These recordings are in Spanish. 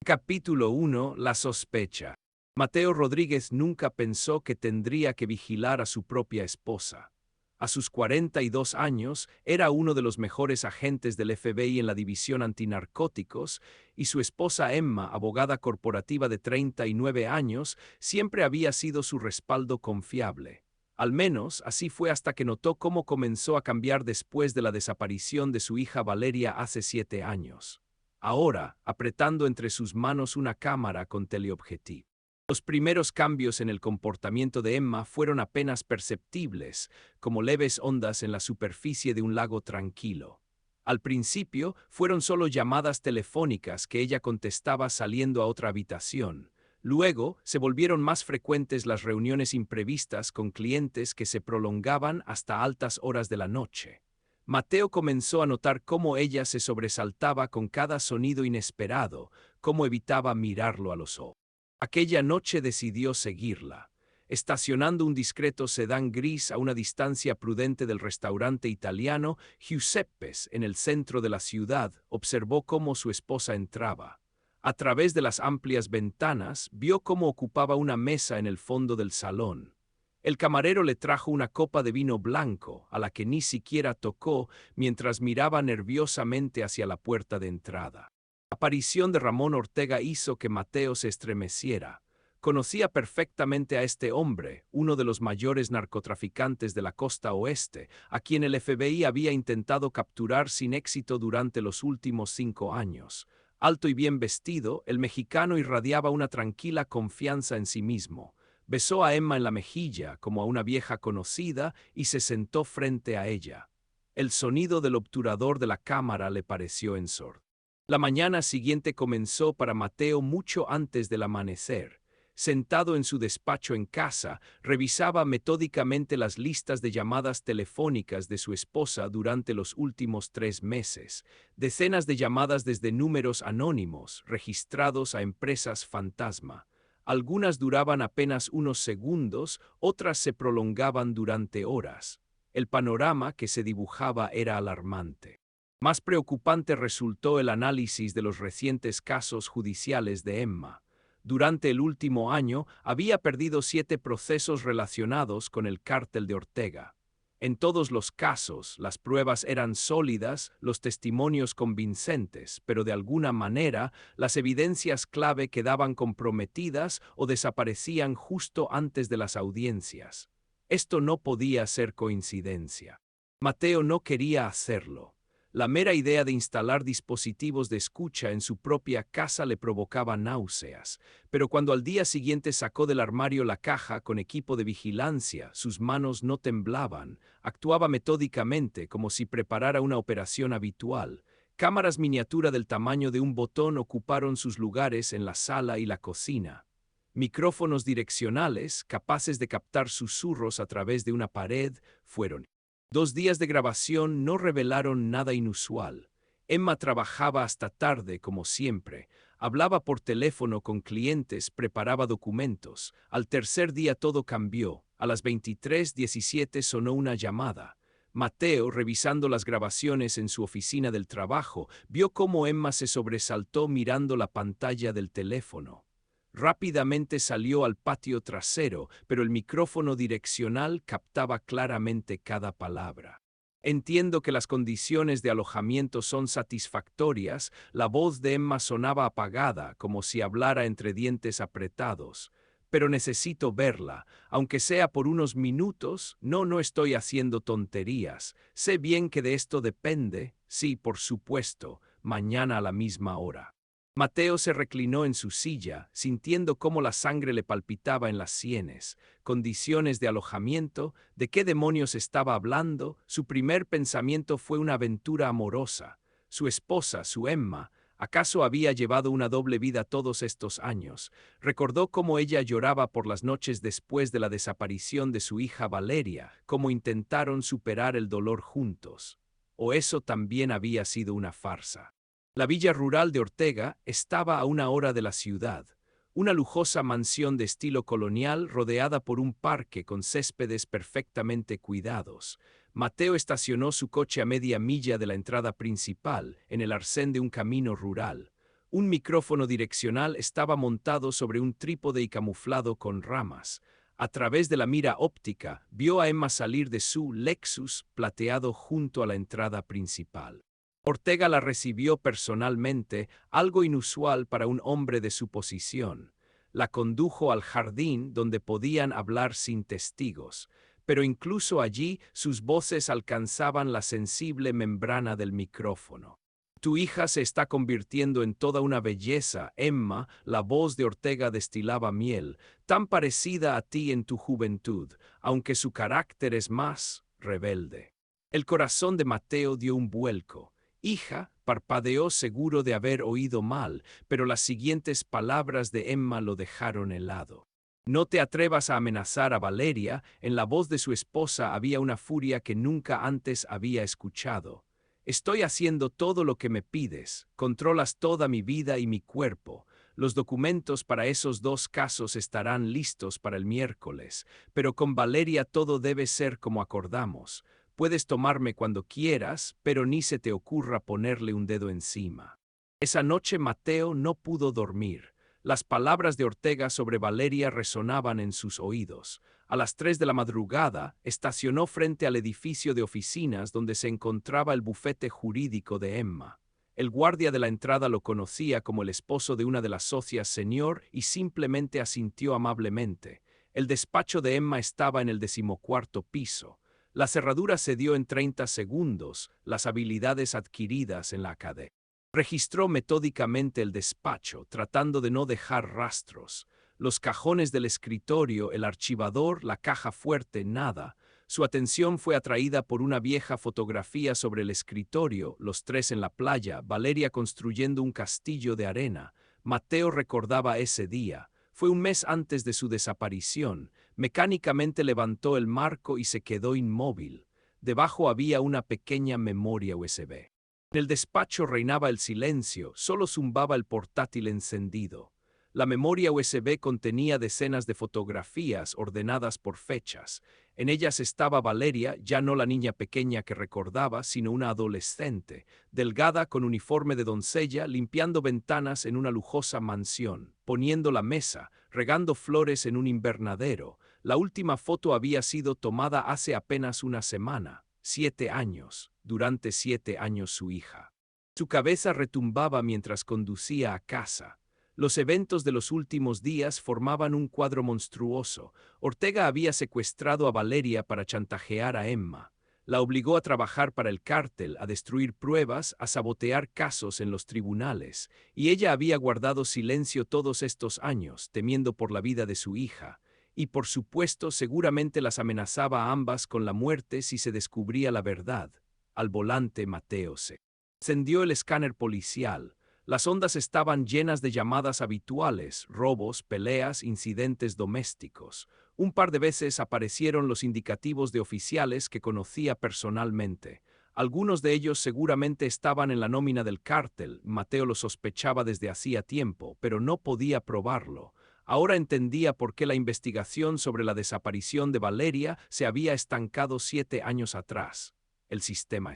Capítulo 1. La sospecha. Mateo Rodríguez nunca pensó que tendría que vigilar a su propia esposa. A sus 42 años, era uno de los mejores agentes del FBI en la división antinarcóticos, y su esposa Emma, abogada corporativa de 39 años, siempre había sido su respaldo confiable. Al menos, así fue hasta que notó cómo comenzó a cambiar después de la desaparición de su hija Valeria hace 7 años. Ahora, apretando entre sus manos una cámara con teleobjetivo. Los primeros cambios en el comportamiento de Emma fueron apenas perceptibles, como leves ondas en la superficie de un lago tranquilo. Al principio, fueron solo llamadas telefónicas que ella contestaba saliendo a otra habitación. Luego, se volvieron más frecuentes las reuniones imprevistas con clientes que se prolongaban hasta altas horas de la noche. Mateo comenzó a notar cómo ella se sobresaltaba con cada sonido inesperado, cómo evitaba mirarlo a los ojos. Aquella noche decidió seguirla. Estacionando un discreto sedán gris a una distancia prudente del restaurante italiano Giuseppes en el centro de la ciudad, observó cómo su esposa entraba. A través de las amplias ventanas, vio cómo ocupaba una mesa en el fondo del salón. El camarero le trajo una copa de vino blanco, a la que ni siquiera tocó, mientras miraba nerviosamente hacia la puerta de entrada. La aparición de Ramón Ortega hizo que Mateo se estremeciera. Conocía perfectamente a este hombre, uno de los mayores narcotraficantes de la costa oeste, a quien el FBI había intentado capturar sin éxito durante los últimos 5 años. Alto y bien vestido, el mexicano irradiaba una tranquila confianza en sí mismo. Besó a Emma en la mejilla, como a una vieja conocida, y se sentó frente a ella. El sonido del obturador de la cámara le pareció ensordecedor. La mañana siguiente comenzó para Mateo mucho antes del amanecer. Sentado en su despacho en casa, revisaba metódicamente las listas de llamadas telefónicas de su esposa durante los últimos 3 meses, decenas de llamadas desde números anónimos, registrados a empresas fantasma. Algunas duraban apenas unos segundos, otras se prolongaban durante horas. El panorama que se dibujaba era alarmante. Más preocupante resultó el análisis de los recientes casos judiciales de Emma. Durante el último año había perdido 7 procesos relacionados con el cártel de Ortega. En todos los casos, las pruebas eran sólidas, los testimonios convincentes, pero de alguna manera, las evidencias clave quedaban comprometidas o desaparecían justo antes de las audiencias. Esto no podía ser coincidencia. Mateo no quería hacerlo. La mera idea de instalar dispositivos de escucha en su propia casa le provocaba náuseas, pero cuando al día siguiente sacó del armario la caja con equipo de vigilancia, sus manos no temblaban, actuaba metódicamente como si preparara una operación habitual. Cámaras miniatura del tamaño de un botón ocuparon sus lugares en la sala y la cocina. Micrófonos direccionales, capaces de captar susurros a través de una pared, fueron. 2 días de grabación no revelaron nada inusual. Emma trabajaba hasta tarde, como siempre. Hablaba por teléfono con clientes, preparaba documentos. Al tercer día todo cambió. A las 23:17 sonó una llamada. Mateo, revisando las grabaciones en su oficina del trabajo, vio cómo Emma se sobresaltó mirando la pantalla del teléfono. Rápidamente salió al patio trasero, pero el micrófono direccional captaba claramente cada palabra. Entiendo que las condiciones de alojamiento son satisfactorias. La voz de Emma sonaba apagada, como si hablara entre dientes apretados. Pero necesito verla, aunque sea por unos minutos. No estoy haciendo tonterías. Sé bien que de esto depende. Sí, por supuesto, mañana a la misma hora. Mateo se reclinó en su silla, sintiendo cómo la sangre le palpitaba en las sienes. Condiciones de alojamiento, ¿de qué demonios estaba hablando? Su primer pensamiento fue una aventura amorosa. Su esposa, su Emma, ¿acaso había llevado una doble vida todos estos años? Recordó cómo ella lloraba por las noches después de la desaparición de su hija Valeria, cómo intentaron superar el dolor juntos. ¿O eso también había sido una farsa? La villa rural de Ortega estaba a 1 hora de la ciudad, una lujosa mansión de estilo colonial rodeada por un parque con céspedes perfectamente cuidados. Mateo estacionó su coche a media milla de la entrada principal, en el arcén de un camino rural. Un micrófono direccional estaba montado sobre un trípode y camuflado con ramas. A través de la mira óptica, vio a Emma salir de su Lexus plateado junto a la entrada principal. Ortega la recibió personalmente, algo inusual para un hombre de su posición. La condujo al jardín donde podían hablar sin testigos, pero incluso allí sus voces alcanzaban la sensible membrana del micrófono. Tu hija se está convirtiendo en toda una belleza, Emma. La voz de Ortega destilaba miel, tan parecida a ti en tu juventud, aunque su carácter es más rebelde. El corazón de Mateo dio un vuelco. Hija, parpadeó seguro de haber oído mal, pero las siguientes palabras de Emma lo dejaron helado. No te atrevas a amenazar a Valeria. En la voz de su esposa había una furia que nunca antes había escuchado. Estoy haciendo todo lo que me pides, controlas toda mi vida y mi cuerpo. Los documentos para esos 2 casos estarán listos para el miércoles, pero con Valeria todo debe ser como acordamos. Puedes tomarme cuando quieras, pero ni se te ocurra ponerle un dedo encima. Esa noche Mateo no pudo dormir. Las palabras de Ortega sobre Valeria resonaban en sus oídos. A las 3 de la madrugada, estacionó frente al edificio de oficinas donde se encontraba el bufete jurídico de Emma. El guardia de la entrada lo conocía como el esposo de una de las socias senior y simplemente asintió amablemente. El despacho de Emma estaba en el 14º piso. La cerradura se dio en 30 segundos, las habilidades adquiridas en la academia. Registró metódicamente el despacho, tratando de no dejar rastros. Los cajones del escritorio, el archivador, la caja fuerte, nada. Su atención fue atraída por una vieja fotografía sobre el escritorio, los 3 en la playa, Valeria construyendo un castillo de arena. Mateo recordaba ese día. Fue un mes antes de su desaparición. Mecánicamente levantó el marco y se quedó inmóvil. Debajo había una pequeña memoria USB. En el despacho reinaba el silencio, solo zumbaba el portátil encendido. La memoria USB contenía decenas de fotografías ordenadas por fechas. En ellas estaba Valeria, ya no la niña pequeña que recordaba, sino una adolescente, delgada con uniforme de doncella, limpiando ventanas en una lujosa mansión, poniendo la mesa, regando flores en un invernadero. La última foto había sido tomada hace apenas una semana. 7 años, durante 7 años su hija. Su cabeza retumbaba mientras conducía a casa. Los eventos de los últimos días formaban un cuadro monstruoso. Ortega había secuestrado a Valeria para chantajear a Emma. La obligó a trabajar para el cártel, a destruir pruebas, a sabotear casos en los tribunales, y ella había guardado silencio todos estos años, temiendo por la vida de su hija. Y por supuesto seguramente las amenazaba a ambas con la muerte si se descubría la verdad. Al volante Mateo se encendió el escáner policial. Las ondas estaban llenas de llamadas habituales, robos, peleas, incidentes domésticos. Un par de veces aparecieron los indicativos de oficiales que conocía personalmente. Algunos de ellos seguramente estaban en la nómina del cártel. Mateo lo sospechaba desde hacía tiempo, pero no podía probarlo. Ahora entendía por qué la investigación sobre la desaparición de Valeria se había estancado 7 años atrás. El sistema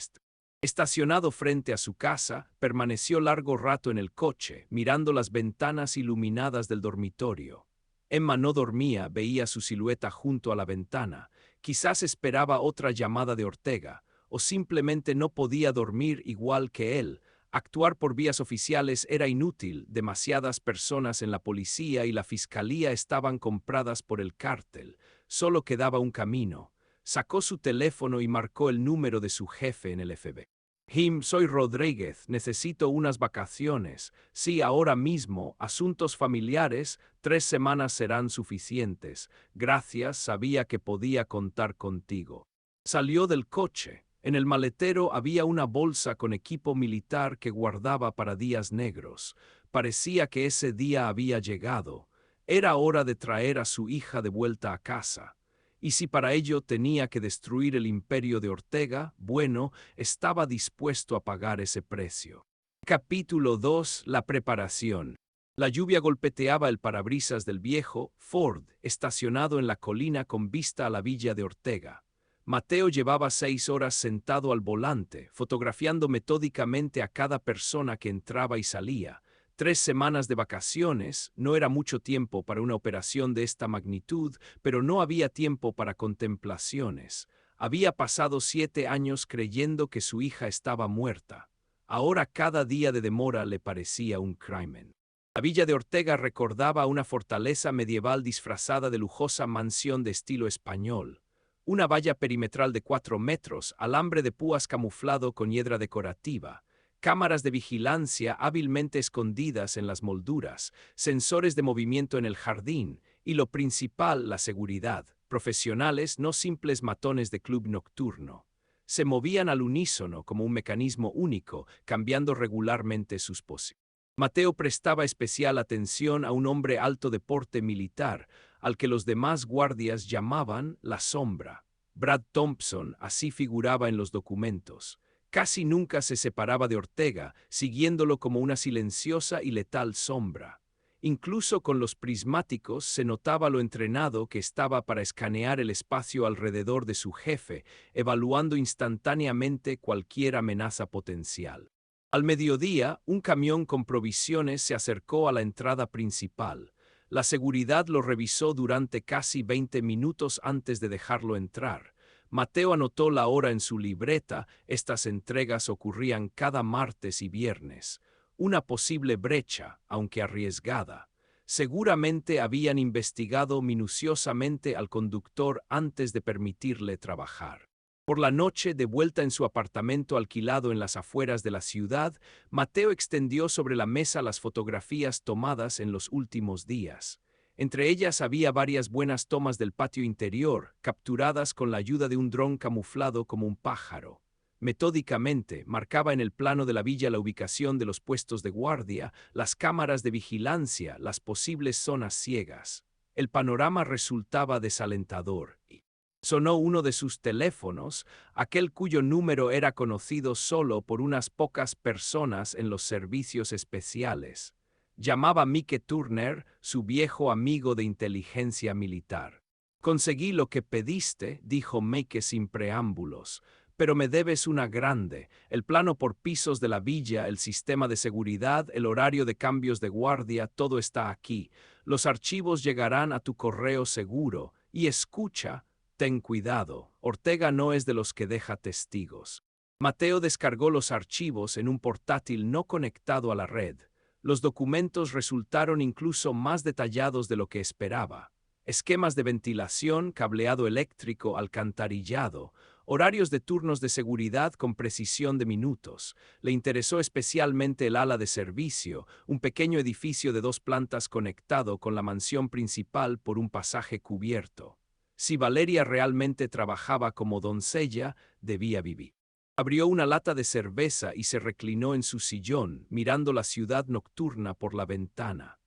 estacionado frente a su casa, permaneció largo rato en el coche, mirando las ventanas iluminadas del dormitorio. Emma no dormía, veía su silueta junto a la ventana. Quizás esperaba otra llamada de Ortega, o simplemente no podía dormir igual que él. Actuar por vías oficiales era inútil, demasiadas personas en la policía y la fiscalía estaban compradas por el cártel. Solo quedaba un camino. Sacó su teléfono y marcó el número de su jefe en el FBI. Soy Rodríguez, necesito unas vacaciones. Sí, ahora mismo, asuntos familiares, 3 semanas serán suficientes. Gracias, sabía que podía contar contigo. Salió del coche. En el maletero había una bolsa con equipo militar que guardaba para días negros. Parecía que ese día había llegado. Era hora de traer a su hija de vuelta a casa. Y si para ello tenía que destruir el imperio de Ortega, bueno, estaba dispuesto a pagar ese precio. Capítulo 2. La preparación. La lluvia golpeteaba el parabrisas del viejo Ford, estacionado en la colina con vista a la villa de Ortega. Mateo llevaba 6 horas sentado al volante, fotografiando metódicamente a cada persona que entraba y salía. 3 semanas de vacaciones no era mucho tiempo para una operación de esta magnitud, pero no había tiempo para contemplaciones. Había pasado 7 años creyendo que su hija estaba muerta. Ahora cada día de demora le parecía un crimen. La villa de Ortega recordaba una fortaleza medieval disfrazada de lujosa mansión de estilo español. Una valla perimetral de 4 metros, alambre de púas camuflado con hiedra decorativa, cámaras de vigilancia hábilmente escondidas en las molduras, sensores de movimiento en el jardín y, lo principal, la seguridad. Profesionales, no simples matones de club nocturno. Se movían al unísono como un mecanismo único, cambiando regularmente sus posiciones. Mateo prestaba especial atención a un hombre alto de porte militar, al que los demás guardias llamaban la sombra. Brad Thompson, así figuraba en los documentos. Casi nunca se separaba de Ortega, siguiéndolo como una silenciosa y letal sombra. Incluso con los prismáticos se notaba lo entrenado que estaba para escanear el espacio alrededor de su jefe, evaluando instantáneamente cualquier amenaza potencial. Al mediodía, un camión con provisiones se acercó a la entrada principal. La seguridad lo revisó durante casi 20 minutos antes de dejarlo entrar. Mateo anotó la hora en su libreta. Estas entregas ocurrían cada martes y viernes. Una posible brecha, aunque arriesgada. Seguramente habían investigado minuciosamente al conductor antes de permitirle trabajar. Por la noche, de vuelta en su apartamento alquilado en las afueras de la ciudad, Mateo extendió sobre la mesa las fotografías tomadas en los últimos días. Entre ellas había varias buenas tomas del patio interior, capturadas con la ayuda de un dron camuflado como un pájaro. Metódicamente, marcaba en el plano de la villa la ubicación de los puestos de guardia, las cámaras de vigilancia, las posibles zonas ciegas. El panorama resultaba desalentador. Sonó uno de sus teléfonos, aquel cuyo número era conocido solo por unas pocas personas en los servicios especiales. Llamaba Mike Turner, su viejo amigo de inteligencia militar. «Conseguí lo que pediste», dijo Mike sin preámbulos, «pero me debes una grande: el plano por pisos de la villa, el sistema de seguridad, el horario de cambios de guardia, todo está aquí. Los archivos llegarán a tu correo seguro. Y escucha, ten cuidado, Ortega no es de los que deja testigos». Mateo descargó los archivos en un portátil no conectado a la red. Los documentos resultaron incluso más detallados de lo que esperaba. Esquemas de ventilación, cableado eléctrico, alcantarillado, horarios de turnos de seguridad con precisión de minutos. Le interesó especialmente el ala de servicio, un pequeño edificio de 2 plantas conectado con la mansión principal por un pasaje cubierto. Si Valeria realmente trabajaba como doncella, debía vivir. Abrió una lata de cerveza y se reclinó en su sillón, mirando la ciudad nocturna por la ventana.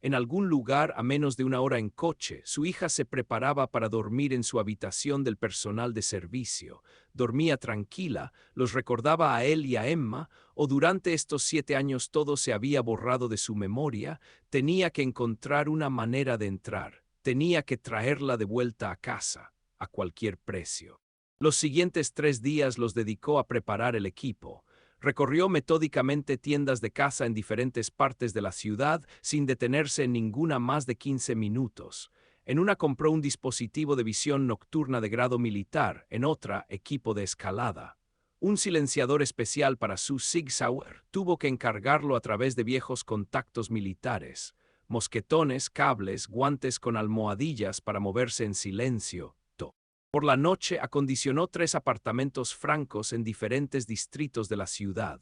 En algún lugar a menos de 1 hora en coche, su hija se preparaba para dormir en su habitación del personal de servicio. Dormía tranquila, los recordaba a él y a Emma, o durante estos 7 años todo se había borrado de su memoria. Tenía que encontrar una manera de entrar. Tenía que traerla de vuelta a casa, a cualquier precio. Los siguientes 3 días los dedicó a preparar el equipo. Recorrió metódicamente tiendas de caza en diferentes partes de la ciudad sin detenerse en ninguna más de 15 minutos. En una compró un dispositivo de visión nocturna de grado militar, en otra, equipo de escalada. Un silenciador especial para su Sig Sauer tuvo que encargarlo a través de viejos contactos militares. Mosquetones, cables, guantes con almohadillas para moverse en silencio. Por la noche acondicionó 3 apartamentos francos en diferentes distritos de la ciudad.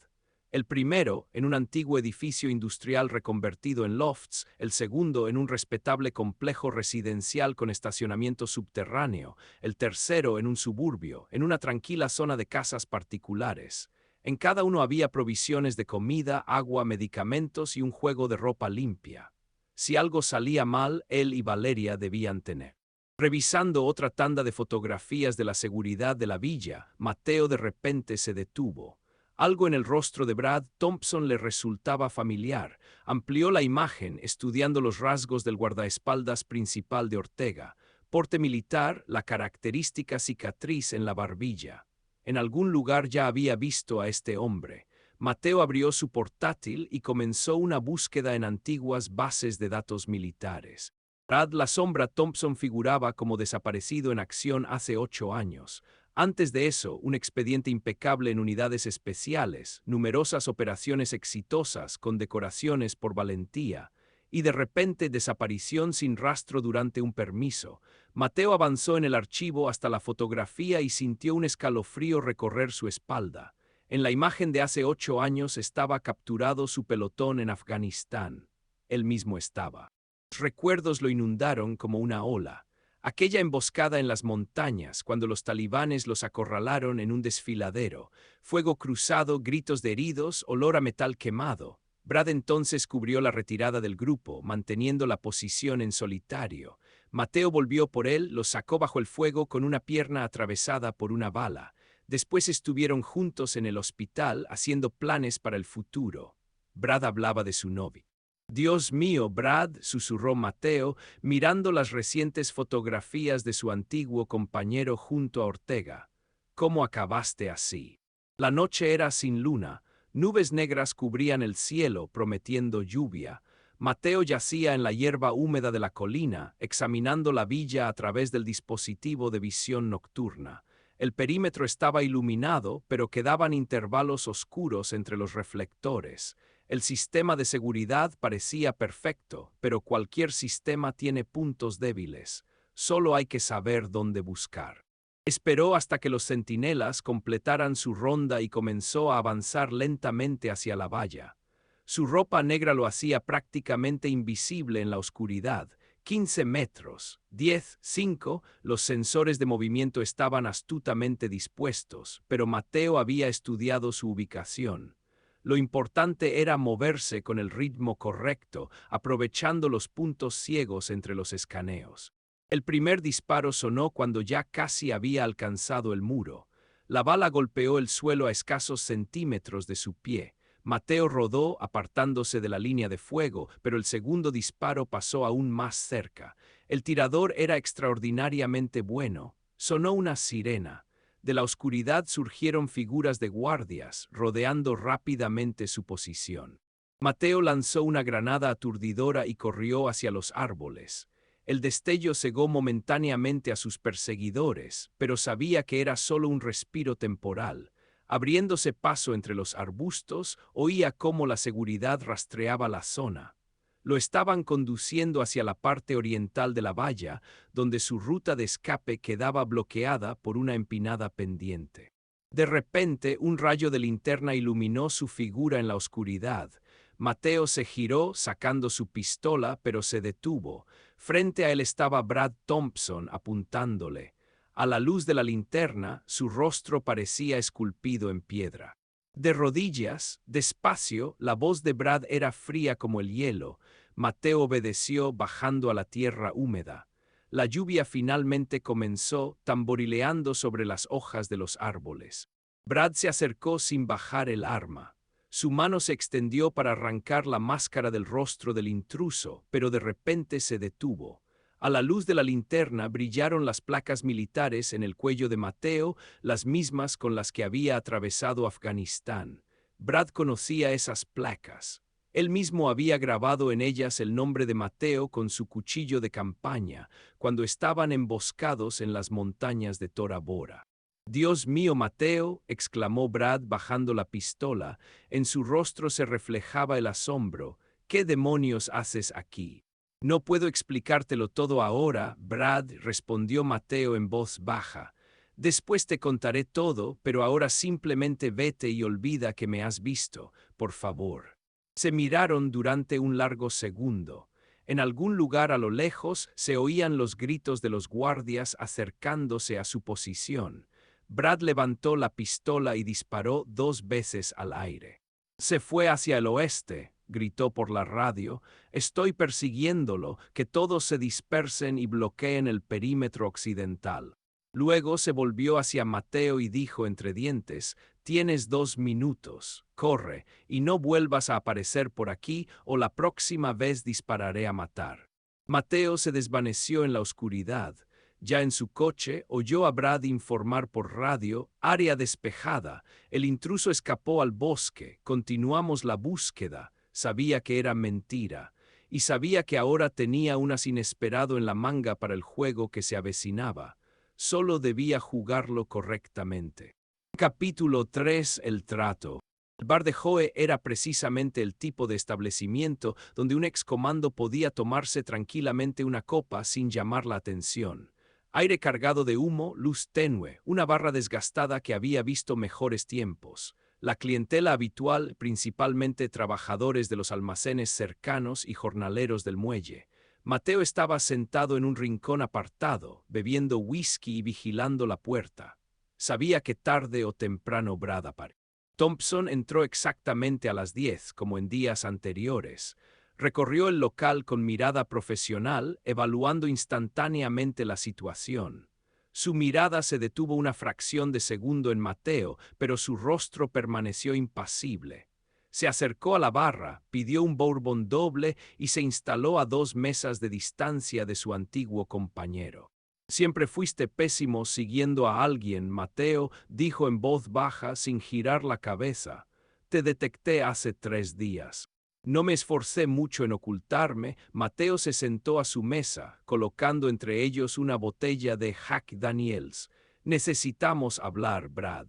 El primero, en un antiguo edificio industrial reconvertido en lofts; el segundo, en un respetable complejo residencial con estacionamiento subterráneo; el tercero, en un suburbio, en una tranquila zona de casas particulares. En cada uno había provisiones de comida, agua, medicamentos y un juego de ropa limpia. Si algo salía mal, él y Valeria debían tener. Revisando otra tanda de fotografías de la seguridad de la villa, Mateo de repente se detuvo. Algo en el rostro de Brad Thompson le resultaba familiar. Amplió la imagen, estudiando los rasgos del guardaespaldas principal de Ortega. Porte militar, la característica cicatriz en la barbilla. En algún lugar ya había visto a este hombre. Mateo abrió su portátil y comenzó una búsqueda en antiguas bases de datos militares. Brad la Sombra Thompson figuraba como desaparecido en acción hace 8 años. Antes de eso, un expediente impecable en unidades especiales, numerosas operaciones exitosas con decoraciones por valentía, y de repente desaparición sin rastro durante un permiso. Mateo avanzó en el archivo hasta la fotografía y sintió un escalofrío recorrer su espalda. En la imagen de hace 8 años estaba capturado su pelotón en Afganistán. Él mismo estaba. Los recuerdos lo inundaron como una ola. Aquella emboscada en las montañas, cuando los talibanes los acorralaron en un desfiladero, fuego cruzado, gritos de heridos, olor a metal quemado. Brad entonces cubrió la retirada del grupo, manteniendo la posición en solitario. Mateo volvió por él, lo sacó bajo el fuego con una pierna atravesada por una bala. Después estuvieron juntos en el hospital haciendo planes para el futuro. Brad hablaba de su novia. «Dios mío, Brad», susurró Mateo, mirando las recientes fotografías de su antiguo compañero junto a Ortega. «¿Cómo acabaste así?» La noche era sin luna. Nubes negras cubrían el cielo, prometiendo lluvia. Mateo yacía en la hierba húmeda de la colina, examinando la villa a través del dispositivo de visión nocturna. El perímetro estaba iluminado, pero quedaban intervalos oscuros entre los reflectores. El sistema de seguridad parecía perfecto, pero cualquier sistema tiene puntos débiles. Solo hay que saber dónde buscar. Esperó hasta que los centinelas completaran su ronda y comenzó a avanzar lentamente hacia la valla. Su ropa negra lo hacía prácticamente invisible en la oscuridad. 15 metros, 10, 5, los sensores de movimiento estaban astutamente dispuestos, pero Mateo había estudiado su ubicación. Lo importante era moverse con el ritmo correcto, aprovechando los puntos ciegos entre los escaneos. El primer disparo sonó cuando ya casi había alcanzado el muro. La bala golpeó el suelo a escasos centímetros de su pie. Mateo rodó, apartándose de la línea de fuego, pero el segundo disparo pasó aún más cerca. El tirador era extraordinariamente bueno. Sonó una sirena. De la oscuridad surgieron figuras de guardias, rodeando rápidamente su posición. Mateo lanzó una granada aturdidora y corrió hacia los árboles. El destello cegó momentáneamente a sus perseguidores, pero sabía que era solo un respiro temporal. Abriéndose paso entre los arbustos, oía cómo la seguridad rastreaba la zona. Lo estaban conduciendo hacia la parte oriental de la valla, donde su ruta de escape quedaba bloqueada por una empinada pendiente. De repente, un rayo de linterna iluminó su figura en la oscuridad. Mateo se giró, sacando su pistola, pero se detuvo. Frente a él estaba Brad Thompson, apuntándole. A la luz de la linterna, su rostro parecía esculpido en piedra. De rodillas, despacio, la voz de Brad era fría como el hielo. Mateo obedeció, bajando a la tierra húmeda. La lluvia finalmente comenzó, tamborileando sobre las hojas de los árboles. Brad se acercó sin bajar el arma. Su mano se extendió para arrancar la máscara del rostro del intruso, pero de repente se detuvo. A la luz de la linterna brillaron las placas militares en el cuello de Mateo, las mismas con las que había atravesado Afganistán. Brad conocía esas placas. Él mismo había grabado en ellas el nombre de Mateo con su cuchillo de campaña, cuando estaban emboscados en las montañas de Tora Bora. «Dios mío, Mateo», exclamó Brad bajando la pistola. En su rostro se reflejaba el asombro. «¿Qué demonios haces aquí?» «No puedo explicártelo todo ahora, Brad», respondió Mateo en voz baja. «Después te contaré todo, pero ahora simplemente vete y olvida que me has visto, por favor». Se miraron durante un largo segundo. En algún lugar a lo lejos se oían los gritos de los guardias acercándose a su posición. Brad levantó la pistola y disparó 2 veces al aire. «Se fue hacia el oeste», gritó por la radio. «Estoy persiguiéndolo, que todos se dispersen y bloqueen el perímetro occidental». Luego se volvió hacia Mateo y dijo entre dientes: «Tienes 2 minutos, corre, y no vuelvas a aparecer por aquí o la próxima vez dispararé a matar». Mateo se desvaneció en la oscuridad. Ya en su coche, oyó a Brad informar por radio: área despejada, el intruso escapó al bosque, continuamos la búsqueda. Sabía que era mentira, y sabía que ahora tenía un as inesperado en la manga para el juego que se avecinaba. Solo debía jugarlo correctamente. Capítulo 3: El trato. El bar de Joe era precisamente el tipo de establecimiento donde un excomando podía tomarse tranquilamente una copa sin llamar la atención. Aire cargado de humo, luz tenue, una barra desgastada que había visto mejores tiempos. La clientela habitual, principalmente trabajadores de los almacenes cercanos y jornaleros del muelle. Mateo estaba sentado en un rincón apartado, bebiendo whisky y vigilando la puerta. Sabía que tarde o temprano Brad aparecería. Thompson entró exactamente a las 10, como en días anteriores. Recorrió el local con mirada profesional, evaluando instantáneamente la situación. Su mirada se detuvo una fracción de segundo en Mateo, pero su rostro permaneció impasible. Se acercó a la barra, pidió un bourbon doble y se instaló a 2 mesas de distancia de su antiguo compañero. Siempre fuiste pésimo siguiendo a alguien, Mateo, dijo en voz baja sin girar la cabeza. Te detecté hace 3 días. No me esforcé mucho en ocultarme. Mateo se sentó a su mesa, colocando entre ellos una botella de Jack Daniels. Necesitamos hablar, Brad.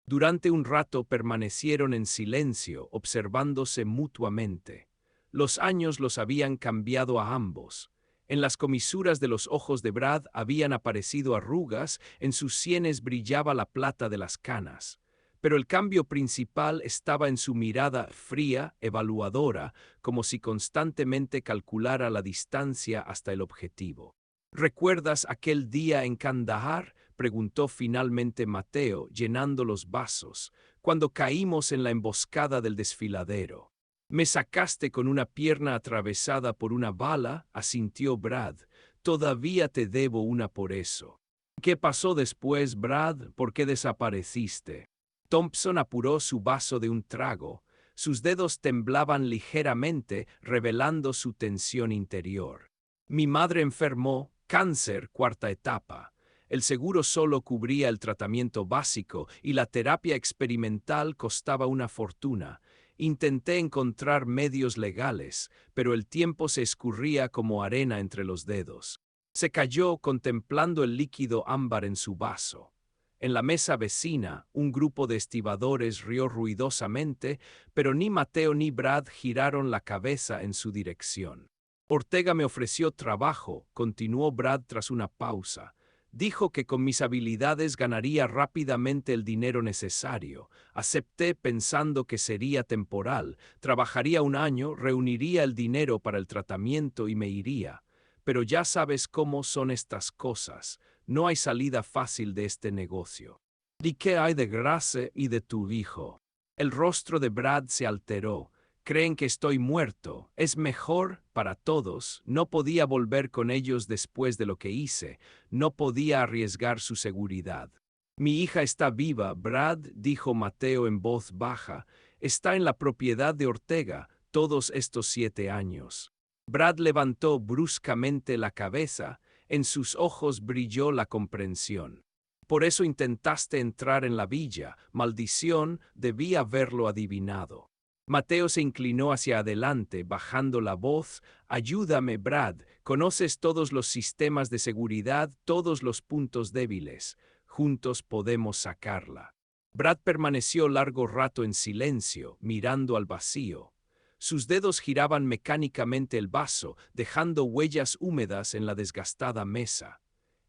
Durante un rato permanecieron en silencio, observándose mutuamente. Los años los habían cambiado a ambos. En las comisuras de los ojos de Brad habían aparecido arrugas, en sus sienes brillaba la plata de las canas. Pero el cambio principal estaba en su mirada fría, evaluadora, como si constantemente calculara la distancia hasta el objetivo. ¿Recuerdas aquel día en Kandahar?, preguntó finalmente Mateo, llenando los vasos, cuando caímos en la emboscada del desfiladero. Me sacaste con una pierna atravesada por una bala, asintió Brad. Todavía te debo una por eso. ¿Qué pasó después, Brad? ¿Por qué desapareciste? Thompson apuró su vaso de un trago. Sus dedos temblaban ligeramente, revelando su tensión interior. Mi madre enfermó, cáncer, 4ª etapa. El seguro solo cubría el tratamiento básico y la terapia experimental costaba una fortuna. Intenté encontrar medios legales, pero el tiempo se escurría como arena entre los dedos. Se calló contemplando el líquido ámbar en su vaso. En la mesa vecina, un grupo de estibadores rió ruidosamente, pero ni Mateo ni Brad giraron la cabeza en su dirección. Ortega me ofreció trabajo, continuó Brad tras una pausa. Dijo que con mis habilidades ganaría rápidamente el dinero necesario. Acepté pensando que sería temporal. Trabajaría un año, reuniría el dinero para el tratamiento y me iría. Pero ya sabes cómo son estas cosas. No hay salida fácil de este negocio. ¿Y qué hay de Grace y de tu hijo? El rostro de Brad se alteró. Creen que estoy muerto. Es mejor para todos. No podía volver con ellos después de lo que hice. No podía arriesgar su seguridad. Mi hija está viva, Brad, dijo Mateo en voz baja. Está en la propiedad de Ortega todos estos 7 años. Brad levantó bruscamente la cabeza. En sus ojos brilló la comprensión. Por eso intentaste entrar en la villa. Maldición, debí haberlo adivinado. Mateo se inclinó hacia adelante, bajando la voz. Ayúdame, Brad. Conoces todos los sistemas de seguridad, todos los puntos débiles. Juntos podemos sacarla. Brad permaneció largo rato en silencio, mirando al vacío. Sus dedos giraban mecánicamente el vaso, dejando huellas húmedas en la desgastada mesa.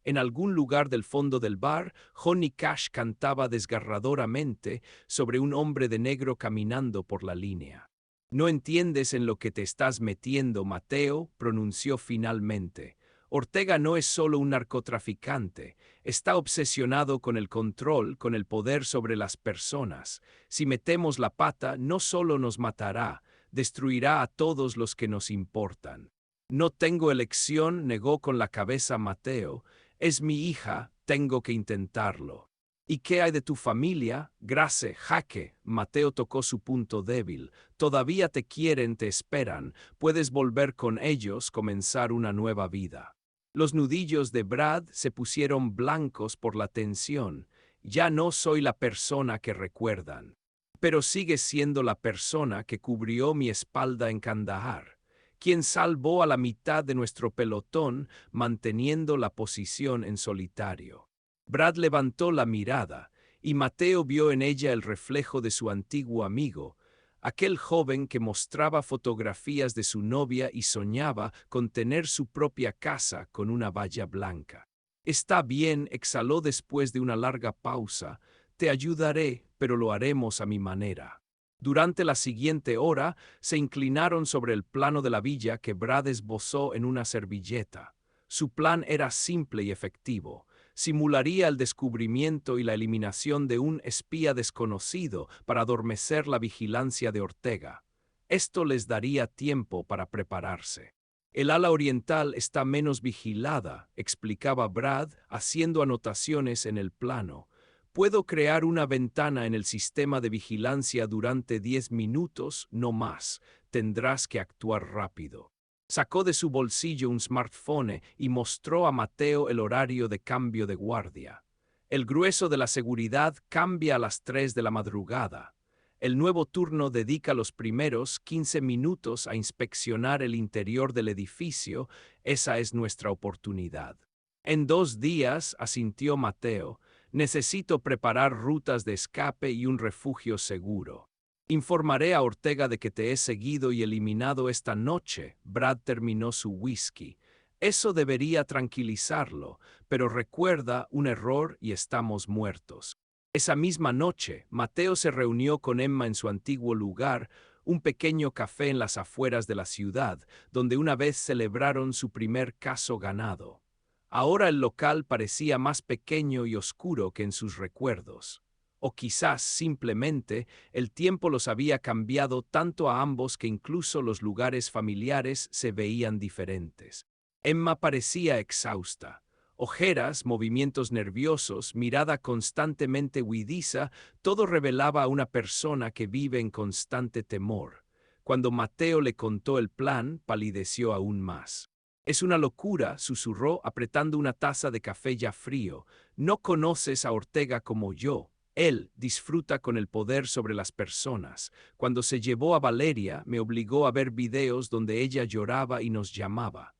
En algún lugar del fondo del bar, Johnny Cash cantaba desgarradoramente sobre un hombre de negro caminando por la línea. No entiendes en lo que te estás metiendo, Mateo, pronunció finalmente. Ortega no es solo un narcotraficante, está obsesionado con el control, con el poder sobre las personas. Si metemos la pata, no solo nos matará, destruirá a todos los que nos importan. No tengo elección, negó con la cabeza Mateo. Es mi hija, tengo que intentarlo. ¿Y qué hay de tu familia? Grace, Jaque. Mateo tocó su punto débil. Todavía te quieren, te esperan. Puedes volver con ellos, comenzar una nueva vida. Los nudillos de Brad se pusieron blancos por la tensión. Ya no soy la persona que recuerdan. Pero sigues siendo la persona que cubrió mi espalda en Kandahar, quien salvó a la mitad de nuestro pelotón manteniendo la posición en solitario. Brad levantó la mirada, y Mateo vio en ella el reflejo de su antiguo amigo, aquel joven que mostraba fotografías de su novia y soñaba con tener su propia casa con una valla blanca. Está bien, exhaló después de una larga pausa. Te ayudaré, pero lo haremos a mi manera. Durante la siguiente hora, se inclinaron sobre el plano de la villa que Brad esbozó en una servilleta. Su plan era simple y efectivo. Simularía el descubrimiento y la eliminación de un espía desconocido para adormecer la vigilancia de Ortega. Esto les daría tiempo para prepararse. El ala oriental está menos vigilada, explicaba Brad, haciendo anotaciones en el plano. Puedo crear una ventana en el sistema de vigilancia durante 10 minutos, no más. Tendrás que actuar rápido. Sacó de su bolsillo un smartphone y mostró a Mateo el horario de cambio de guardia. El grueso de la seguridad cambia a las 3 de la madrugada. El nuevo turno dedica los primeros 15 minutos a inspeccionar el interior del edificio. Esa es nuestra oportunidad. En 2 días, asintió Mateo, necesito preparar rutas de escape y un refugio seguro. Informaré a Ortega de que te he seguido y eliminado esta noche. Brad terminó su whisky. Eso debería tranquilizarlo, pero recuerda un error y estamos muertos. Esa misma noche, Mateo se reunió con Emma en su antiguo lugar, un pequeño café en las afueras de la ciudad, donde una vez celebraron su primer caso ganado. Ahora el local parecía más pequeño y oscuro que en sus recuerdos. O quizás simplemente el tiempo los había cambiado tanto a ambos que incluso los lugares familiares se veían diferentes. Emma parecía exhausta. Ojeras, movimientos nerviosos, mirada constantemente huidiza, todo revelaba a una persona que vive en constante temor. Cuando Mateo le contó el plan, palideció aún más. Es una locura, susurró, apretando una taza de café ya frío. No conoces a Ortega como yo. Él disfruta con el poder sobre las personas. Cuando se llevó a Valeria, me obligó a ver videos donde ella lloraba y nos llamaba.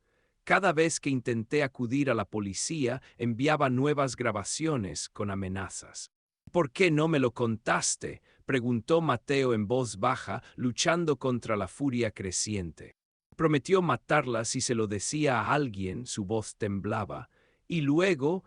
Cada vez que intenté acudir a la policía, enviaba nuevas grabaciones con amenazas. ¿Por qué no me lo contaste?, preguntó Mateo en voz baja, luchando contra la furia creciente. Prometió matarla si se lo decía a alguien, su voz temblaba. Y luego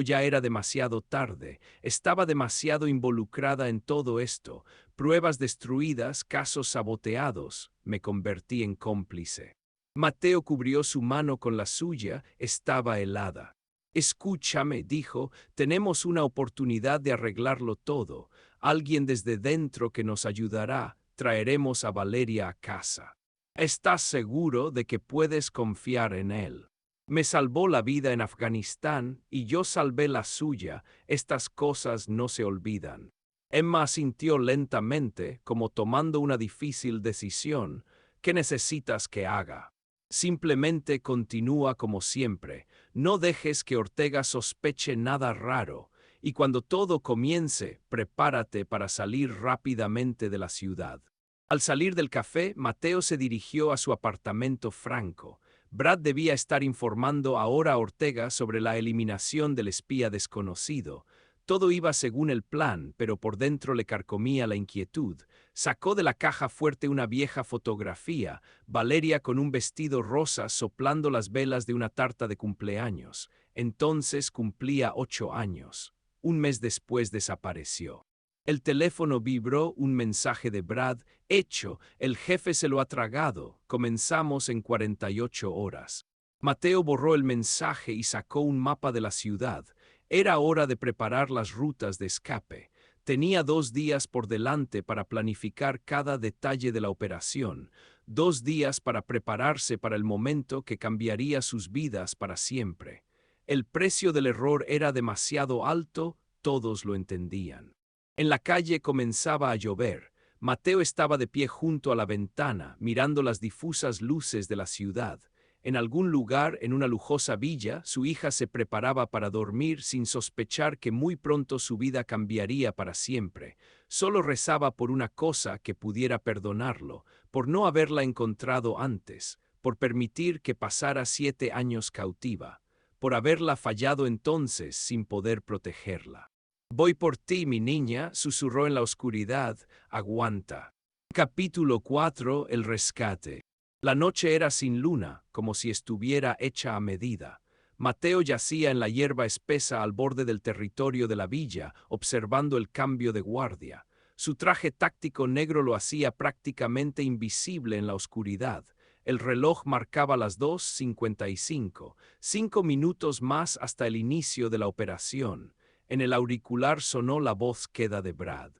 ya era demasiado tarde. Estaba demasiado involucrada en todo esto. Pruebas destruidas, casos saboteados. Me convertí en cómplice. Mateo cubrió su mano con la suya, estaba helada. Escúchame, dijo, tenemos una oportunidad de arreglarlo todo. Alguien desde dentro que nos ayudará. Traeremos a Valeria a casa. ¿Estás seguro de que puedes confiar en él? Me salvó la vida en Afganistán y yo salvé la suya. Estas cosas no se olvidan. Emma asintió lentamente, como tomando una difícil decisión. ¿Qué necesitas que haga? Simplemente continúa como siempre. No dejes que Ortega sospeche nada raro. Y cuando todo comience, prepárate para salir rápidamente de la ciudad. Al salir del café, Mateo se dirigió a su apartamento franco. Brad debía estar informando ahora a Ortega sobre la eliminación del espía desconocido. Todo iba según el plan, pero por dentro le carcomía la inquietud. Sacó de la caja fuerte una vieja fotografía, Valeria con un vestido rosa soplando las velas de una tarta de cumpleaños. Entonces cumplía 8 años. Un mes después desapareció. El teléfono vibró, un mensaje de Brad. Hecho, el jefe se lo ha tragado. Comenzamos en 48 horas. Mateo borró el mensaje y sacó un mapa de la ciudad. Era hora de preparar las rutas de escape. Tenía 2 días por delante para planificar cada detalle de la operación. 2 días para prepararse para el momento que cambiaría sus vidas para siempre. El precio del error era demasiado alto, todos lo entendían. En la calle comenzaba a llover. Mateo estaba de pie junto a la ventana, mirando las difusas luces de la ciudad. En algún lugar, en una lujosa villa, su hija se preparaba para dormir sin sospechar que muy pronto su vida cambiaría para siempre. Solo rezaba por una cosa que pudiera perdonarlo, por no haberla encontrado antes, por permitir que pasara 7 años cautiva, por haberla fallado entonces sin poder protegerla. Voy por ti, mi niña, susurró en la oscuridad, aguanta. Capítulo 4. El rescate. La noche era sin luna, como si estuviera hecha a medida. Mateo yacía en la hierba espesa al borde del territorio de la villa, observando el cambio de guardia. Su traje táctico negro lo hacía prácticamente invisible en la oscuridad. El reloj marcaba las 2:55, 5 minutos más hasta el inicio de la operación. En el auricular sonó la voz queda de Brad.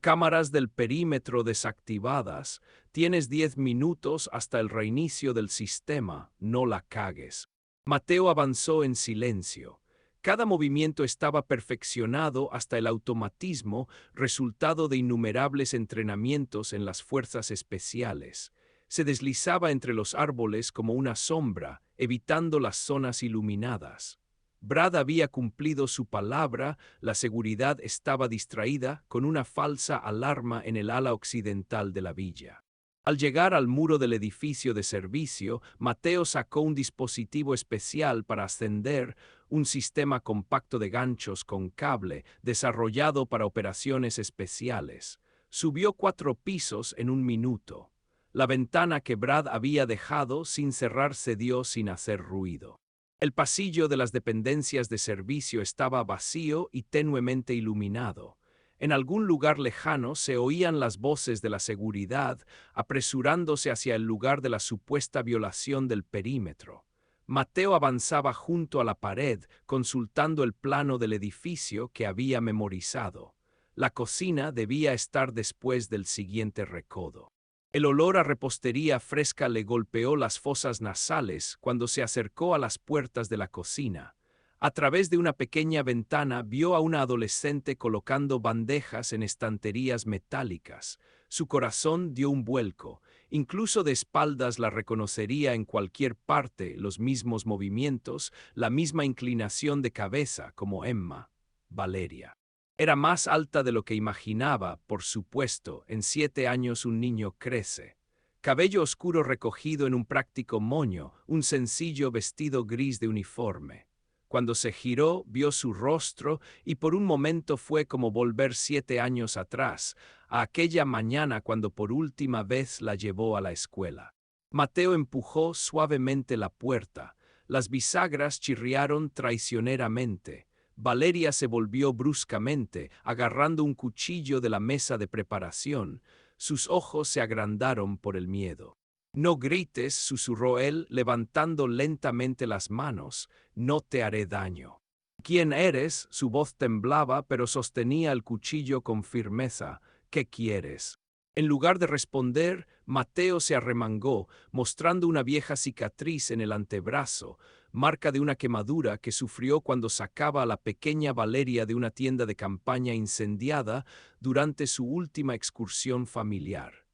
Cámaras del perímetro desactivadas. Tienes 10 minutos hasta el reinicio del sistema, no la cagues. Mateo avanzó en silencio. Cada movimiento estaba perfeccionado hasta el automatismo, resultado de innumerables entrenamientos en las fuerzas especiales. Se deslizaba entre los árboles como una sombra, evitando las zonas iluminadas. Brad había cumplido su palabra, la seguridad estaba distraída con una falsa alarma en el ala occidental de la villa. Al llegar al muro del edificio de servicio, Mateo sacó un dispositivo especial para ascender, un sistema compacto de ganchos con cable desarrollado para operaciones especiales. Subió 4 pisos en 1 minuto. La ventana que Brad había dejado sin cerrar cedió sin hacer ruido. El pasillo de las dependencias de servicio estaba vacío y tenuemente iluminado. En algún lugar lejano se oían las voces de la seguridad apresurándose hacia el lugar de la supuesta violación del perímetro. Mateo avanzaba junto a la pared, consultando el plano del edificio que había memorizado. La cocina debía estar después del siguiente recodo. El olor a repostería fresca le golpeó las fosas nasales cuando se acercó a las puertas de la cocina. A través de una pequeña ventana vio a una adolescente colocando bandejas en estanterías metálicas. Su corazón dio un vuelco. Incluso de espaldas la reconocería en cualquier parte, los mismos movimientos, la misma inclinación de cabeza como Emma, Valeria. Era más alta de lo que imaginaba, por supuesto, en 7 años un niño crece. Cabello oscuro recogido en un práctico moño, un sencillo vestido gris de uniforme. Cuando se giró, vio su rostro y por un momento fue como volver 7 años atrás, a aquella mañana cuando por última vez la llevó a la escuela. Mateo empujó suavemente la puerta. Las bisagras chirriaron traicioneramente. Valeria se volvió bruscamente, agarrando un cuchillo de la mesa de preparación. Sus ojos se agrandaron por el miedo. «No grites», susurró él, levantando lentamente las manos. «No te haré daño». «¿Quién eres?». Su voz temblaba, pero sostenía el cuchillo con firmeza. «¿Qué quieres?». En lugar de responder, Mateo se arremangó, mostrando una vieja cicatriz en el antebrazo, marca de una quemadura que sufrió cuando sacaba a la pequeña Valeria de una tienda de campaña incendiada durante su última excursión familiar.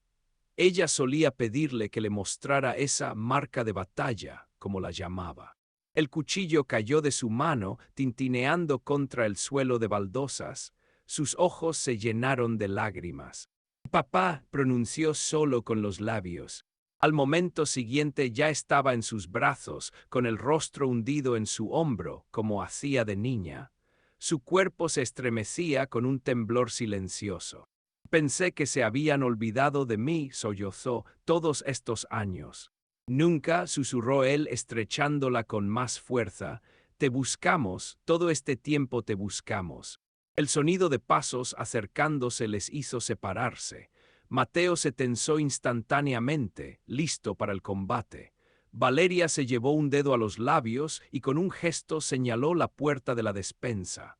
Ella solía pedirle que le mostrara esa marca de batalla, como la llamaba. El cuchillo cayó de su mano, tintineando contra el suelo de baldosas. Sus ojos se llenaron de lágrimas. «Papá», pronunció solo con los labios. Al momento siguiente ya estaba en sus brazos, con el rostro hundido en su hombro, como hacía de niña. Su cuerpo se estremecía con un temblor silencioso. «Pensé que se habían olvidado de mí», sollozó, «todos estos años». «Nunca», susurró él estrechándola con más fuerza. «Te buscamos, todo este tiempo te buscamos». El sonido de pasos acercándose les hizo separarse. Mateo se tensó instantáneamente, listo para el combate. Valeria se llevó un dedo a los labios y con un gesto señaló la puerta de la despensa.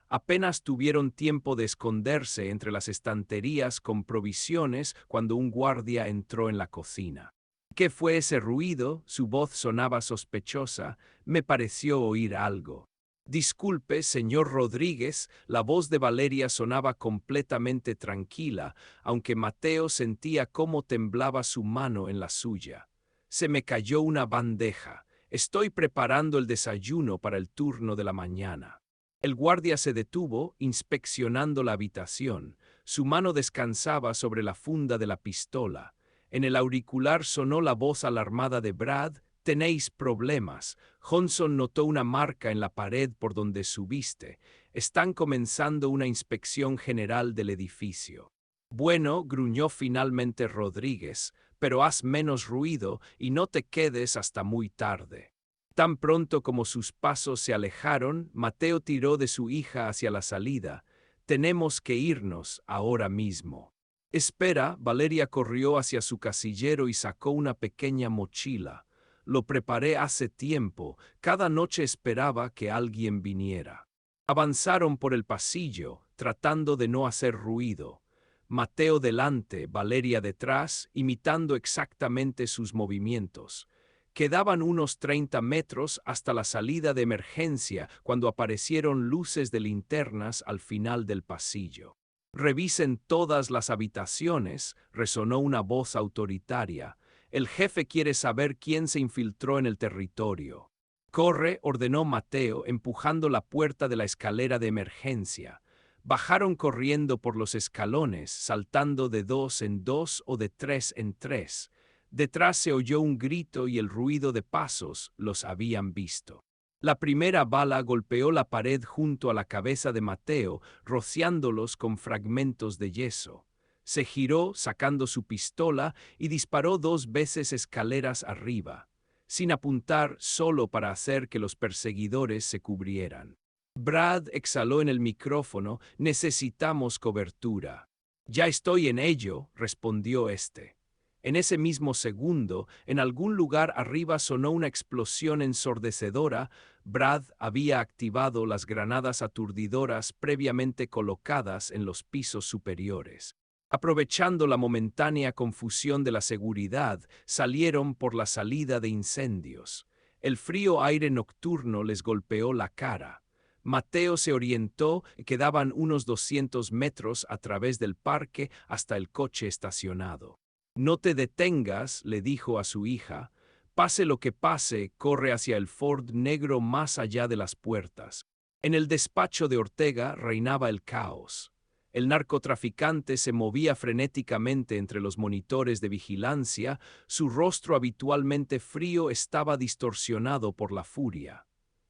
Apenas tuvieron tiempo de esconderse entre las estanterías con provisiones cuando un guardia entró en la cocina. «¿Qué fue ese ruido?». Su voz sonaba sospechosa. «Me pareció oír algo». «Disculpe, señor Rodríguez», la voz de Valeria sonaba completamente tranquila, aunque Mateo sentía cómo temblaba su mano en la suya. «Se me cayó una bandeja». Estoy preparando el desayuno para el turno de la mañana. El guardia se detuvo, inspeccionando la habitación. Su mano descansaba sobre la funda de la pistola. En el auricular sonó la voz alarmada de Brad. «Tenéis problemas». Johnson notó una marca en la pared por donde subiste. Están comenzando una inspección general del edificio. Bueno, gruñó finalmente Rodríguez, pero haz menos ruido y no te quedes hasta muy tarde. Tan pronto como sus pasos se alejaron, Mateo tiró de su hija hacia la salida. Tenemos que irnos ahora mismo. Espera, Valeria corrió hacia su casillero y sacó una pequeña mochila. Lo preparé hace tiempo, cada noche esperaba que alguien viniera. Avanzaron por el pasillo, tratando de no hacer ruido. Mateo delante, Valeria detrás, imitando exactamente sus movimientos. Quedaban unos 30 metros hasta la salida de emergencia cuando aparecieron luces de linternas al final del pasillo. «Revisen todas las habitaciones», resonó una voz autoritaria. «El jefe quiere saber quién se infiltró en el territorio». «Corre», ordenó Mateo, empujando la puerta de la escalera de emergencia. Bajaron corriendo por los escalones, saltando de 2 en 2 o de 3 en 3. Detrás se oyó un grito y el ruido de pasos. Los habían visto. La primera bala golpeó la pared junto a la cabeza de Mateo, rociándolos con fragmentos de yeso. Se giró, sacando su pistola, y disparó 2 veces escaleras arriba, sin apuntar, solo para hacer que los perseguidores se cubrieran. Brad exhaló en el micrófono. «Necesitamos cobertura». «Ya estoy en ello», respondió este. En ese mismo segundo, en algún lugar arriba sonó una explosión ensordecedora. Brad había activado las granadas aturdidoras previamente colocadas en los pisos superiores. Aprovechando la momentánea confusión de la seguridad, salieron por la salida de incendios. El frío aire nocturno les golpeó la cara. Mateo se orientó y quedaban unos 200 metros a través del parque hasta el coche estacionado. «No te detengas», le dijo a su hija. «Pase lo que pase, corre hacia el Ford negro más allá de las puertas». En el despacho de Ortega reinaba el caos. El narcotraficante se movía frenéticamente entre los monitores de vigilancia. Su rostro habitualmente frío estaba distorsionado por la furia.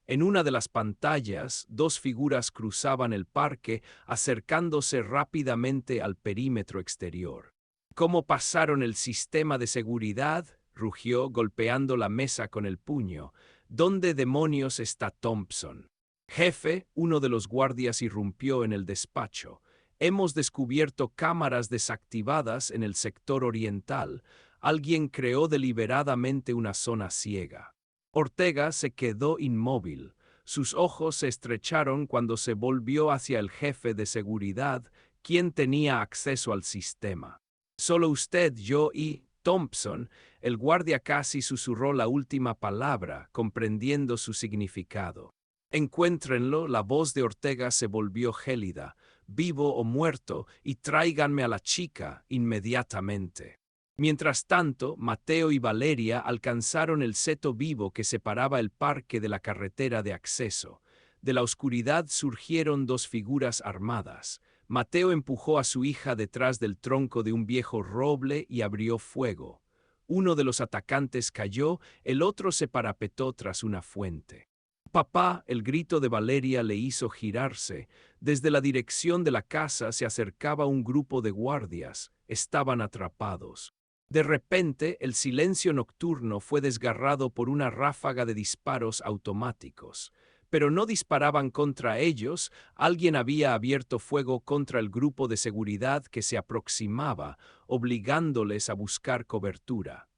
En una de las pantallas, 2 figuras cruzaban el parque, acercándose rápidamente al perímetro exterior. «¿Cómo pasaron el sistema de seguridad?», rugió, golpeando la mesa con el puño. «¿Dónde demonios está Thompson?» «Jefe», uno de los guardias irrumpió en el despacho. «Hemos descubierto cámaras desactivadas en el sector oriental. Alguien creó deliberadamente una zona ciega». Ortega se quedó inmóvil. Sus ojos se estrecharon cuando se volvió hacia el jefe de seguridad, quien tenía acceso al sistema. «Solo usted, yo y Thompson». El guardia casi susurró la última palabra, comprendiendo su significado. «Encuéntrenlo», la voz de Ortega se volvió gélida. «Vivo o muerto, y tráiganme a la chica inmediatamente». Mientras tanto, Mateo y Valeria alcanzaron el seto vivo que separaba el parque de la carretera de acceso. De la oscuridad surgieron 2 figuras armadas. Mateo empujó a su hija detrás del tronco de un viejo roble y abrió fuego. Uno de los atacantes cayó, el otro se parapetó tras una fuente. «Papá», el grito de Valeria le hizo girarse. Desde la dirección de la casa se acercaba un grupo de guardias. Estaban atrapados. De repente, el silencio nocturno fue desgarrado por una ráfaga de disparos automáticos. Pero no disparaban contra ellos. Alguien había abierto fuego contra el grupo de seguridad que se aproximaba, obligándoles a buscar cobertura.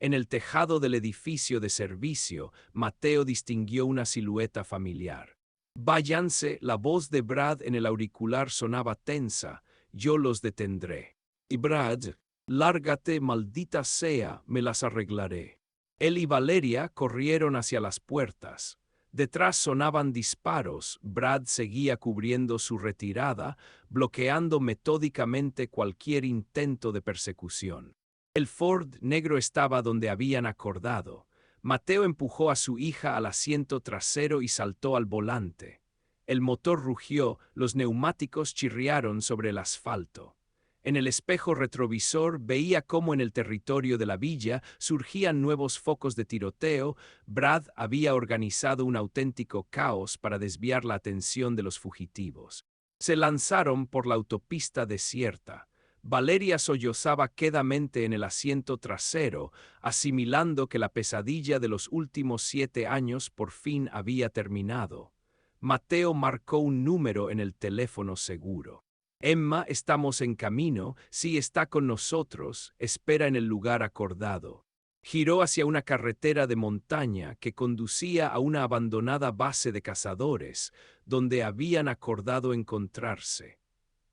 En el tejado del edificio de servicio, Mateo distinguió una silueta familiar. «Váyanse», la voz de Brad en el auricular sonaba tensa. «Yo los detendré». «Y Brad, lárgate, maldita sea, me las arreglaré». Él y Valeria corrieron hacia las puertas. Detrás sonaban disparos. Brad seguía cubriendo su retirada, bloqueando metódicamente cualquier intento de persecución. El Ford negro estaba donde habían acordado. Mateo empujó a su hija al asiento trasero y saltó al volante. El motor rugió, los neumáticos chirriaron sobre el asfalto. En el espejo retrovisor veía cómo en el territorio de la villa surgían nuevos focos de tiroteo. Brad había organizado un auténtico caos para desviar la atención de los fugitivos. Se lanzaron por la autopista desierta. Valeria sollozaba quedamente en el asiento trasero, asimilando que la pesadilla de los últimos 7 años por fin había terminado. Mateo marcó un número en el teléfono seguro. Emma, estamos en camino, sí está con nosotros, espera en el lugar acordado. Giró hacia una carretera de montaña que conducía a una abandonada base de cazadores, donde habían acordado encontrarse.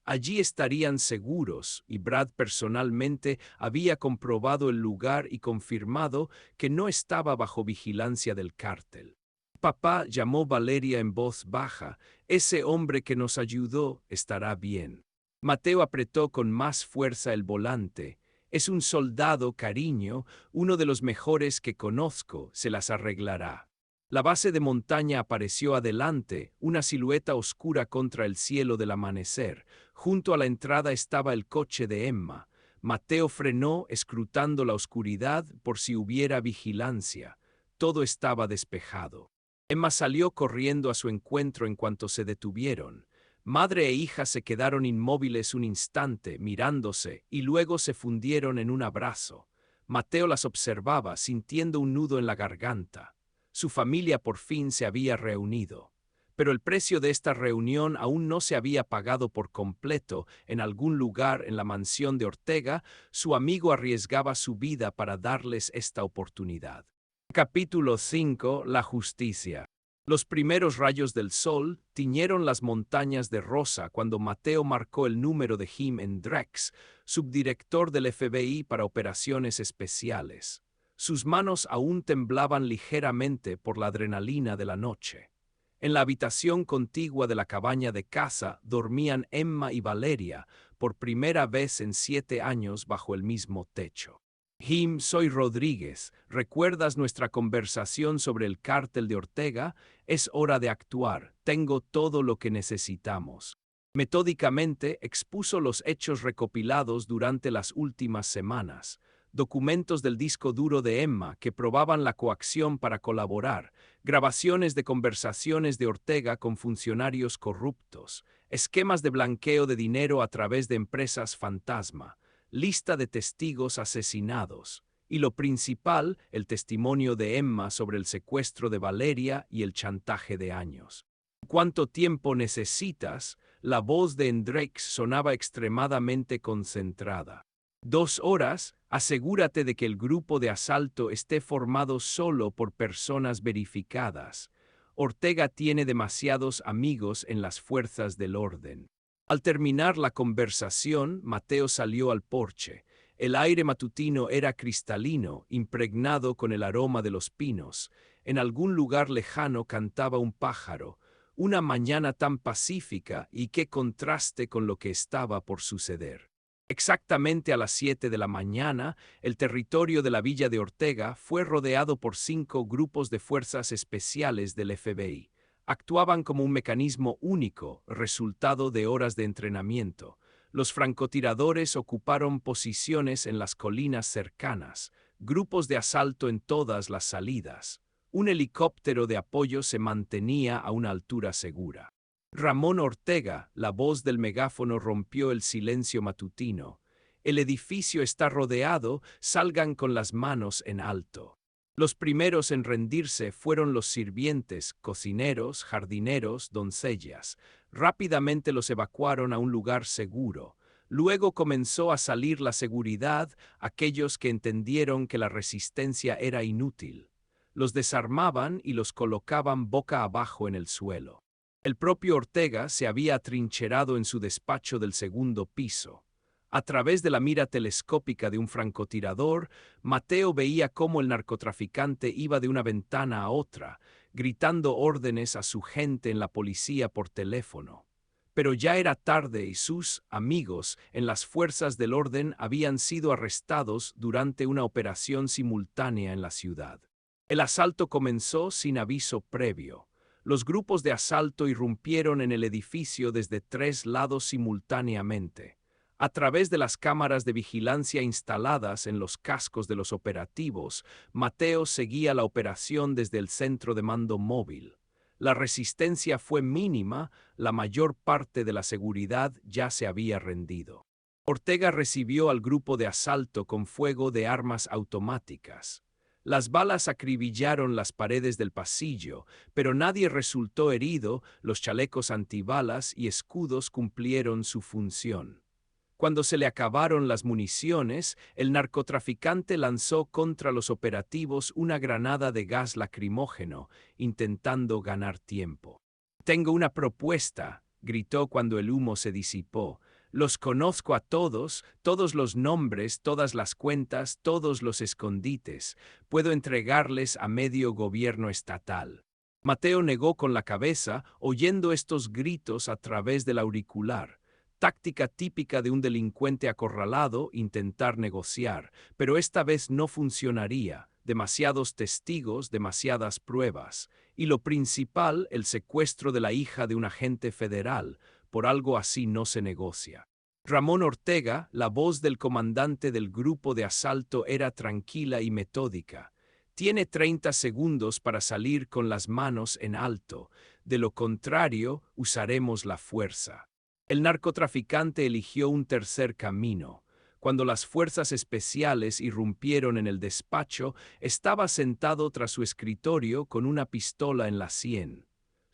Allí estarían seguros, y Brad personalmente había comprobado el lugar y confirmado que no estaba bajo vigilancia del cártel. Papá, llamó Valeria en voz baja, ese hombre que nos ayudó estará bien. Mateo apretó con más fuerza el volante. Es un soldado, cariño, uno de los mejores que conozco, se las arreglará. La base de montaña apareció adelante, una silueta oscura contra el cielo del amanecer. Junto a la entrada estaba el coche de Emma. Mateo frenó, escrutando la oscuridad por si hubiera vigilancia. Todo estaba despejado. Emma salió corriendo a su encuentro en cuanto se detuvieron. Madre e hija se quedaron inmóviles un instante, mirándose, y luego se fundieron en un abrazo. Mateo las observaba, sintiendo un nudo en la garganta. Su familia por fin se había reunido. Pero el precio de esta reunión aún no se había pagado por completo. En algún lugar en la mansión de Ortega, su amigo arriesgaba su vida para darles esta oportunidad. Capítulo 5. La justicia. Los primeros rayos del sol tiñeron las montañas de rosa cuando Mateo marcó el número de Jim Hendricks, subdirector del FBI para operaciones especiales. Sus manos aún temblaban ligeramente por la adrenalina de la noche. En la habitación contigua de la cabaña de caza dormían Emma y Valeria, por primera vez en 7 años bajo el mismo techo. Jim, soy Rodríguez. ¿Recuerdas nuestra conversación sobre el cártel de Ortega? Es hora de actuar. Tengo todo lo que necesitamos. Metódicamente expuso los hechos recopilados durante las últimas semanas. Documentos del disco duro de Emma que probaban la coacción para colaborar, grabaciones de conversaciones de Ortega con funcionarios corruptos, esquemas de blanqueo de dinero a través de empresas fantasma, lista de testigos asesinados, y lo principal, el testimonio de Emma sobre el secuestro de Valeria y el chantaje de años. ¿Cuánto tiempo necesitas? La voz de Hendricks sonaba extremadamente concentrada. 2 horas, asegúrate de que el grupo de asalto esté formado solo por personas verificadas. Ortega tiene demasiados amigos en las fuerzas del orden. Al terminar la conversación, Mateo salió al porche. El aire matutino era cristalino, impregnado con el aroma de los pinos. En algún lugar lejano cantaba un pájaro. Una mañana tan pacífica y qué contraste con lo que estaba por suceder. Exactamente a las 7 de la mañana, el territorio de la villa de Ortega fue rodeado por 5 grupos de fuerzas especiales del FBI. Actuaban como un mecanismo único, resultado de horas de entrenamiento. Los francotiradores ocuparon posiciones en las colinas cercanas, grupos de asalto en todas las salidas. Un helicóptero de apoyo se mantenía a una altura segura. Ramón Ortega, la voz del megáfono rompió el silencio matutino. El edificio está rodeado, salgan con las manos en alto. Los primeros en rendirse fueron los sirvientes, cocineros, jardineros, doncellas. Rápidamente los evacuaron a un lugar seguro. Luego comenzó a salir la seguridad, aquellos que entendieron que la resistencia era inútil. Los desarmaban y los colocaban boca abajo en el suelo. El propio Ortega se había atrincherado en su despacho del segundo piso. A través de la mira telescópica de un francotirador, Mateo veía cómo el narcotraficante iba de una ventana a otra, gritando órdenes a su gente en la policía por teléfono. Pero ya era tarde y sus amigos en las fuerzas del orden habían sido arrestados durante una operación simultánea en la ciudad. El asalto comenzó sin aviso previo. Los grupos de asalto irrumpieron en el edificio desde 3 lados simultáneamente. A través de las cámaras de vigilancia instaladas en los cascos de los operativos, Mateo seguía la operación desde el centro de mando móvil. La resistencia fue mínima, la mayor parte de la seguridad ya se había rendido. Ortega recibió al grupo de asalto con fuego de armas automáticas. Las balas acribillaron las paredes del pasillo, pero nadie resultó herido, los chalecos antibalas y escudos cumplieron su función. Cuando se le acabaron las municiones, el narcotraficante lanzó contra los operativos una granada de gas lacrimógeno, intentando ganar tiempo. «Tengo una propuesta», gritó cuando el humo se disipó. «Los conozco a todos, todos los nombres, todas las cuentas, todos los escondites. Puedo entregarles a medio gobierno estatal». Mateo negó con la cabeza, oyendo estos gritos a través del auricular. Táctica típica de un delincuente acorralado, intentar negociar, pero esta vez no funcionaría. Demasiados testigos, demasiadas pruebas. Y lo principal, el secuestro de la hija de un agente federal. Por algo así no se negocia. Ramón Ortega, la voz del comandante del grupo de asalto, era tranquila y metódica. «Tiene 30 segundos para salir con las manos en alto. De lo contrario, usaremos la fuerza». El narcotraficante eligió un tercer camino. Cuando las fuerzas especiales irrumpieron en el despacho, estaba sentado tras su escritorio con una pistola en la sien.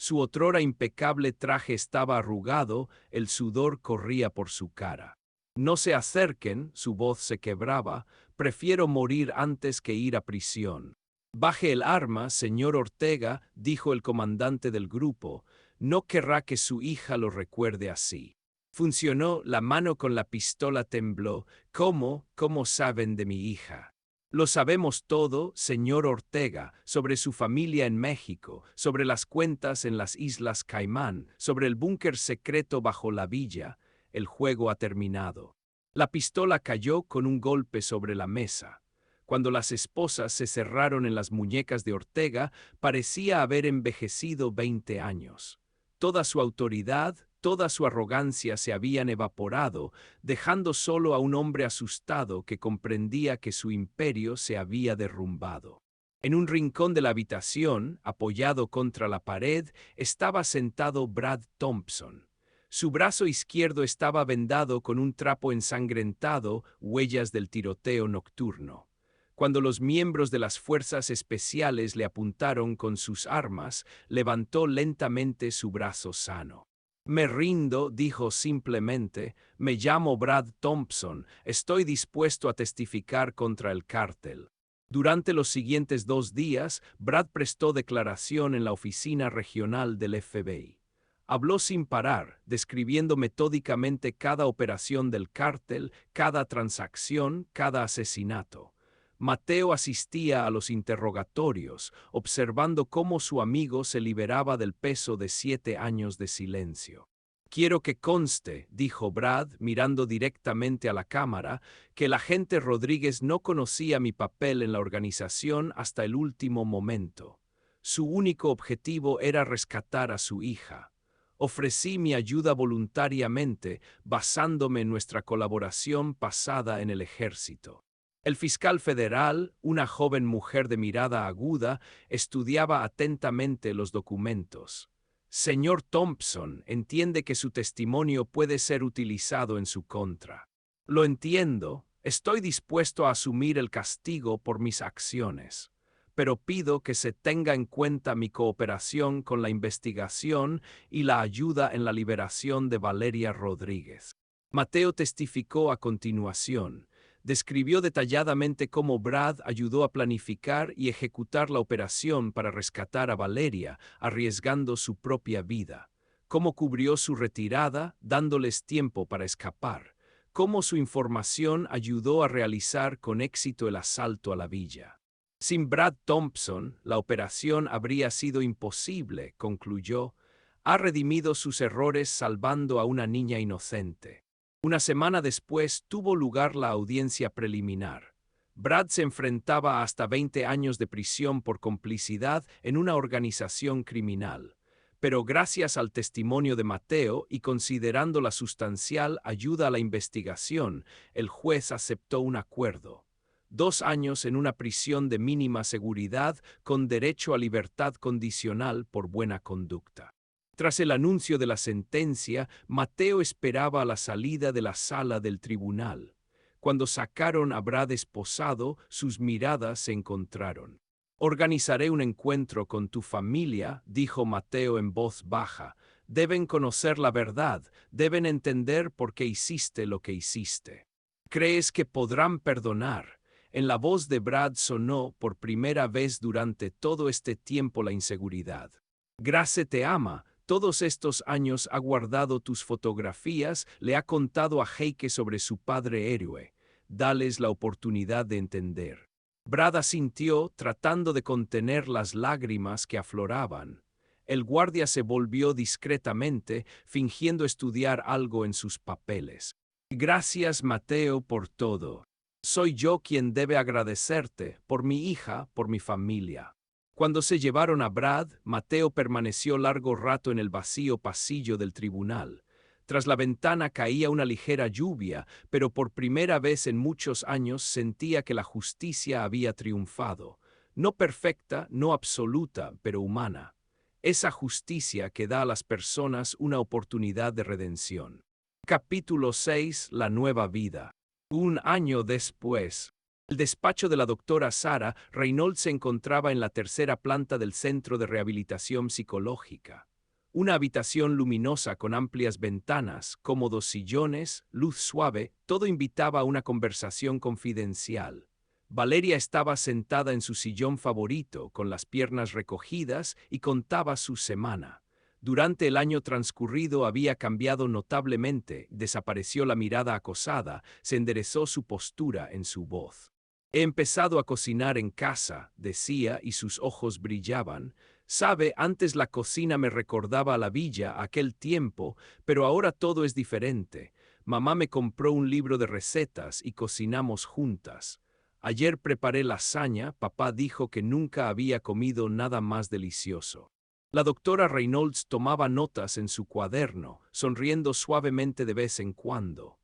Su otrora impecable traje estaba arrugado, el sudor corría por su cara. «No se acerquen», su voz se quebraba, «prefiero morir antes que ir a prisión». «Baje el arma, señor Ortega», dijo el comandante del grupo. «No querrá que su hija lo recuerde así». Funcionó, la mano con la pistola tembló. «¿Cómo saben de mi hija?» «Lo sabemos todo, señor Ortega, sobre su familia en México, sobre las cuentas en las Islas Caimán, sobre el búnker secreto bajo la villa. El juego ha terminado». La pistola cayó con un golpe sobre la mesa. Cuando las esposas se cerraron en las muñecas de Ortega, parecía haber envejecido 20 años. Toda su autoridad, toda su arrogancia se habían evaporado, dejando solo a un hombre asustado que comprendía que su imperio se había derrumbado. En un rincón de la habitación, apoyado contra la pared, estaba sentado Brad Thompson. Su brazo izquierdo estaba vendado con un trapo ensangrentado, huellas del tiroteo nocturno. Cuando los miembros de las fuerzas especiales le apuntaron con sus armas, levantó lentamente su brazo sano. «Me rindo», dijo simplemente. «Me llamo Brad Thompson. Estoy dispuesto a testificar contra el cártel». Durante los siguientes 2 días, Brad prestó declaración en la oficina regional del FBI. Habló sin parar, describiendo metódicamente cada operación del cártel, cada transacción, cada asesinato. Mateo asistía a los interrogatorios, observando cómo su amigo se liberaba del peso de 7 años de silencio. «Quiero que conste», dijo Brad, mirando directamente a la cámara, «que el agente Rodríguez no conocía mi papel en la organización hasta el último momento. Su único objetivo era rescatar a su hija. Ofrecí mi ayuda voluntariamente, basándome en nuestra colaboración pasada en el ejército». El fiscal federal, una joven mujer de mirada aguda, estudiaba atentamente los documentos. «Señor Thompson, entiende que su testimonio puede ser utilizado en su contra». «Lo entiendo. Estoy dispuesto a asumir el castigo por mis acciones. Pero pido que se tenga en cuenta mi cooperación con la investigación y la ayuda en la liberación de Valeria Rodríguez». Mateo testificó a continuación. Describió detalladamente cómo Brad ayudó a planificar y ejecutar la operación para rescatar a Valeria, arriesgando su propia vida. Cómo cubrió su retirada, dándoles tiempo para escapar. Cómo su información ayudó a realizar con éxito el asalto a la villa. Sin Brad Thompson, la operación habría sido imposible, concluyó. Ha redimido sus errores salvando a una niña inocente. Una semana después tuvo lugar la audiencia preliminar. Brad se enfrentaba a hasta 20 años de prisión por complicidad en una organización criminal. Pero gracias al testimonio de Mateo y considerando la sustancial ayuda a la investigación, el juez aceptó un acuerdo. 2 años en una prisión de mínima seguridad con derecho a libertad condicional por buena conducta. Tras el anuncio de la sentencia, Mateo esperaba a la salida de la sala del tribunal. Cuando sacaron a Brad esposado, sus miradas se encontraron. «Organizaré un encuentro con tu familia», dijo Mateo en voz baja. «Deben conocer la verdad, deben entender por qué hiciste lo que hiciste. ¿Crees que podrán perdonar?» En la voz de Brad sonó por primera vez durante todo este tiempo la inseguridad. «Grace te ama. Todos estos años ha guardado tus fotografías, le ha contado a Heike sobre su padre héroe. Dales la oportunidad de entender». Brad asintió, tratando de contener las lágrimas que afloraban. El guardia se volvió discretamente, fingiendo estudiar algo en sus papeles. «Gracias, Mateo, por todo. Soy yo quien debe agradecerte, por mi hija, por mi familia». Cuando se llevaron a Brad, Mateo permaneció largo rato en el vacío pasillo del tribunal. Tras la ventana caía una ligera lluvia, pero por primera vez en muchos años sentía que la justicia había triunfado. No perfecta, no absoluta, pero humana. Esa justicia que da a las personas una oportunidad de redención. Capítulo 6. La nueva vida. 1 año después. El despacho de la doctora Sarah Reynolds se encontraba en la tercera planta del Centro de Rehabilitación Psicológica. Una habitación luminosa con amplias ventanas, cómodos sillones, luz suave, todo invitaba a una conversación confidencial. Valeria estaba sentada en su sillón favorito, con las piernas recogidas, y contaba su semana. Durante el año transcurrido había cambiado notablemente, desapareció la mirada acosada, se enderezó su postura en su voz. «He empezado a cocinar en casa», decía, y sus ojos brillaban. «Sabe, antes la cocina me recordaba a la villa, aquel tiempo, pero ahora todo es diferente. Mamá me compró un libro de recetas y cocinamos juntas. Ayer preparé lasaña, papá dijo que nunca había comido nada más delicioso». La doctora Reynolds tomaba notas en su cuaderno, sonriendo suavemente de vez en cuando.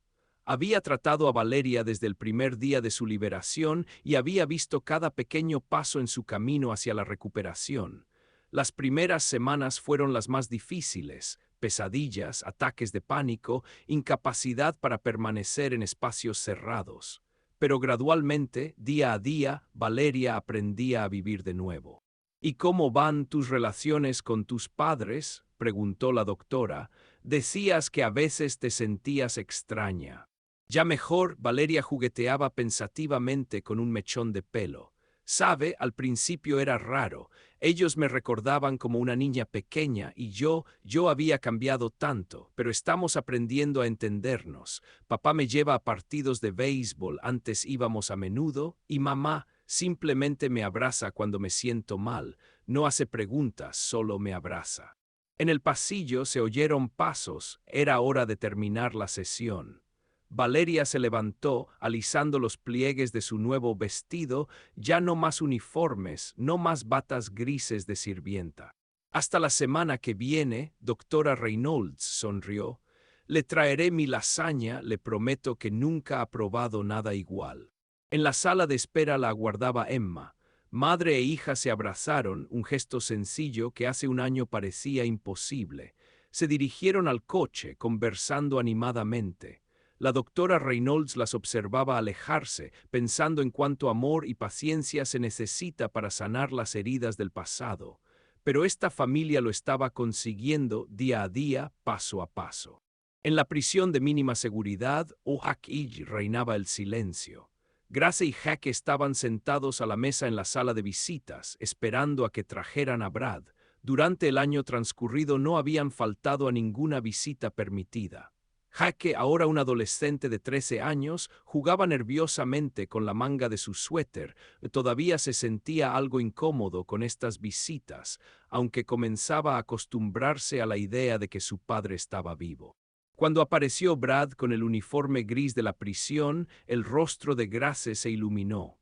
Había tratado a Valeria desde el primer día de su liberación y había visto cada pequeño paso en su camino hacia la recuperación. Las primeras semanas fueron las más difíciles: pesadillas, ataques de pánico, incapacidad para permanecer en espacios cerrados. Pero gradualmente, día a día, Valeria aprendía a vivir de nuevo. «¿Y cómo van tus relaciones con tus padres?», preguntó la doctora. «Decías que a veces te sentías extraña». «Ya mejor», Valeria jugueteaba pensativamente con un mechón de pelo. «Sabe, al principio era raro. Ellos me recordaban como una niña pequeña y yo había cambiado tanto, pero estamos aprendiendo a entendernos. Papá me lleva a partidos de béisbol, antes íbamos a menudo, y mamá simplemente me abraza cuando me siento mal. No hace preguntas, solo me abraza». En el pasillo se oyeron pasos. Era hora de terminar la sesión. Valeria se levantó, alisando los pliegues de su nuevo vestido, ya no más uniformes, no más batas grises de sirvienta. «Hasta la semana que viene», doctora Reynolds sonrió. «Le traeré mi lasaña, le prometo que nunca ha probado nada igual». En la sala de espera la aguardaba Emma. Madre e hija se abrazaron, un gesto sencillo que hace un año parecía imposible. Se dirigieron al coche, conversando animadamente. La doctora Reynolds las observaba alejarse, pensando en cuánto amor y paciencia se necesita para sanar las heridas del pasado. Pero esta familia lo estaba consiguiendo día a día, paso a paso. En la prisión de mínima seguridad, Oak-Ridge, reinaba el silencio. Grace y Jack estaban sentados a la mesa en la sala de visitas, esperando a que trajeran a Brad. Durante el año transcurrido no habían faltado a ninguna visita permitida. Jack, ahora un adolescente de 13 años, jugaba nerviosamente con la manga de su suéter. Todavía se sentía algo incómodo con estas visitas, aunque comenzaba a acostumbrarse a la idea de que su padre estaba vivo. Cuando apareció Brad con el uniforme gris de la prisión, el rostro de Grace se iluminó.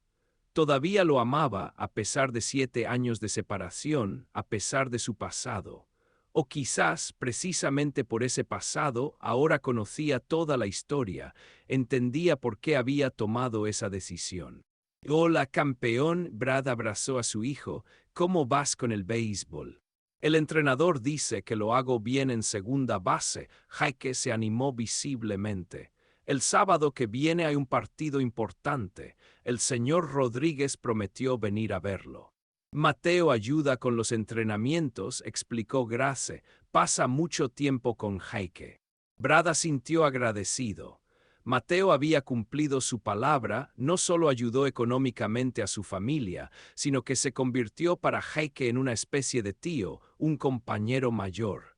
Todavía lo amaba a pesar de 7 años de separación, a pesar de su pasado. O quizás, precisamente por ese pasado, ahora conocía toda la historia, entendía por qué había tomado esa decisión. Hola, campeón, Brad abrazó a su hijo. ¿Cómo vas con el béisbol? El entrenador dice que lo hago bien en segunda base. Jake se animó visiblemente. El sábado que viene hay un partido importante. El señor Rodríguez prometió venir a verlo. Mateo ayuda con los entrenamientos, explicó Grace. Pasa mucho tiempo con Jake. Brad sintió agradecido. Mateo había cumplido su palabra, no solo ayudó económicamente a su familia, sino que se convirtió para Jake en una especie de tío, un compañero mayor.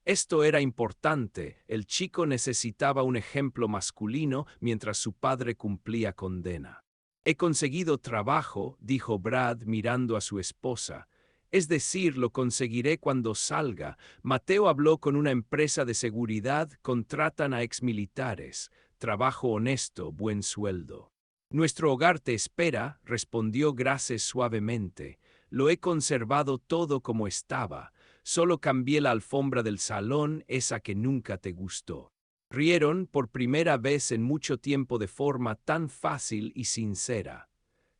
Esto era importante, el chico necesitaba un ejemplo masculino mientras su padre cumplía condena. He conseguido trabajo, dijo Brad mirando a su esposa. Es decir, lo conseguiré cuando salga. Mateo habló con una empresa de seguridad, contratan a exmilitares. Trabajo honesto, buen sueldo. Nuestro hogar te espera, respondió Grace suavemente. Lo he conservado todo como estaba. Solo cambié la alfombra del salón, esa que nunca te gustó. Rieron por primera vez en mucho tiempo de forma tan fácil y sincera.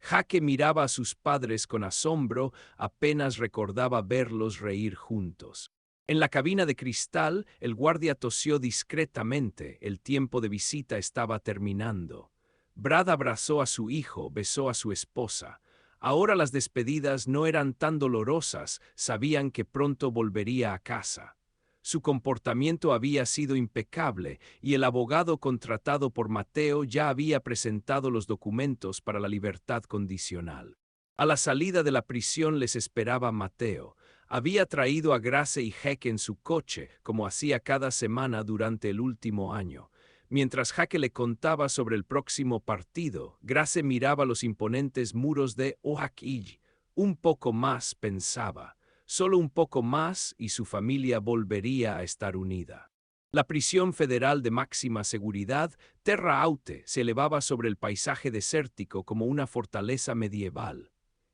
Jake miraba a sus padres con asombro, apenas recordaba verlos reír juntos. En la cabina de cristal, el guardia tosió discretamente, el tiempo de visita estaba terminando. Brad abrazó a su hijo, besó a su esposa. Ahora las despedidas no eran tan dolorosas, sabían que pronto volvería a casa. Su comportamiento había sido impecable y el abogado contratado por Mateo ya había presentado los documentos para la libertad condicional. A la salida de la prisión les esperaba Mateo. Había traído a Grace y Jake en su coche, como hacía cada semana durante el último año. Mientras Jake le contaba sobre el próximo partido, Grace miraba los imponentes muros de Oakville. Un poco más, pensaba. Solo un poco más y su familia volvería a estar unida. La prisión federal de máxima seguridad, Terra Haute, se elevaba sobre el paisaje desértico como una fortaleza medieval.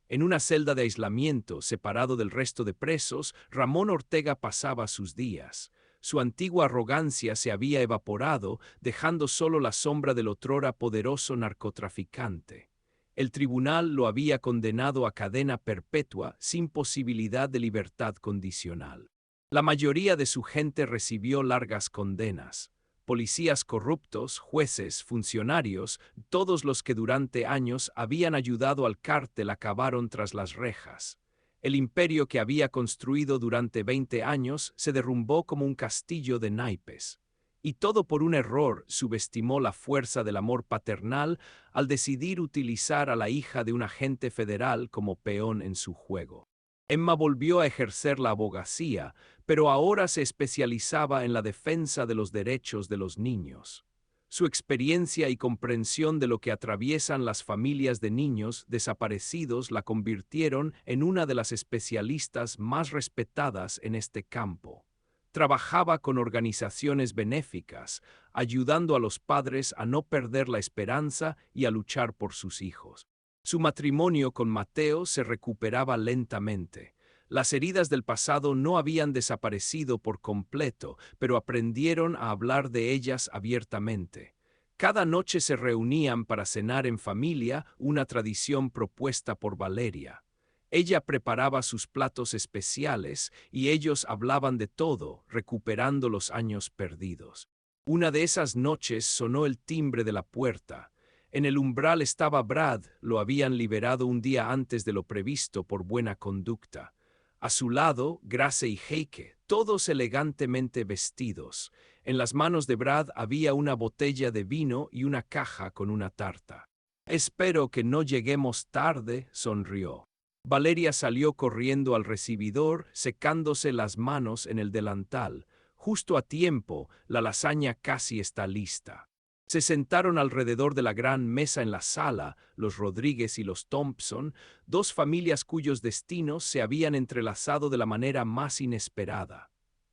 En una celda de aislamiento, separado del resto de presos, Ramón Ortega pasaba sus días. Su antigua arrogancia se había evaporado, dejando solo la sombra del otrora poderoso narcotraficante. El tribunal lo había condenado a cadena perpetua sin posibilidad de libertad condicional. La mayoría de su gente recibió largas condenas. Policías corruptos, jueces, funcionarios, todos los que durante años habían ayudado al cártel acabaron tras las rejas. El imperio que había construido durante 20 años se derrumbó como un castillo de naipes. Y todo por un error subestimó la fuerza del amor paternal al decidir utilizar a la hija de un agente federal como peón en su juego. Emma volvió a ejercer la abogacía, pero ahora se especializaba en la defensa de los derechos de los niños. Su experiencia y comprensión de lo que atraviesan las familias de niños desaparecidos la convirtieron en una de las especialistas más respetadas en este campo. Trabajaba con organizaciones benéficas, ayudando a los padres a no perder la esperanza y a luchar por sus hijos. Su matrimonio con Mateo se recuperaba lentamente. Las heridas del pasado no habían desaparecido por completo, pero aprendieron a hablar de ellas abiertamente. Cada noche se reunían para cenar en familia, una tradición propuesta por Valeria. Ella preparaba sus platos especiales y ellos hablaban de todo, recuperando los años perdidos. Una de esas noches sonó el timbre de la puerta. En el umbral estaba Brad, lo habían liberado un día antes de lo previsto por buena conducta. A su lado, Grace y Jake, todos elegantemente vestidos. En las manos de Brad había una botella de vino y una caja con una tarta. Espero que no lleguemos tarde, sonrió. Valeria salió corriendo al recibidor, secándose las manos en el delantal. Justo a tiempo, la lasaña casi está lista. Se sentaron alrededor de la gran mesa en la sala, los Rodríguez y los Thompson, dos familias cuyos destinos se habían entrelazado de la manera más inesperada.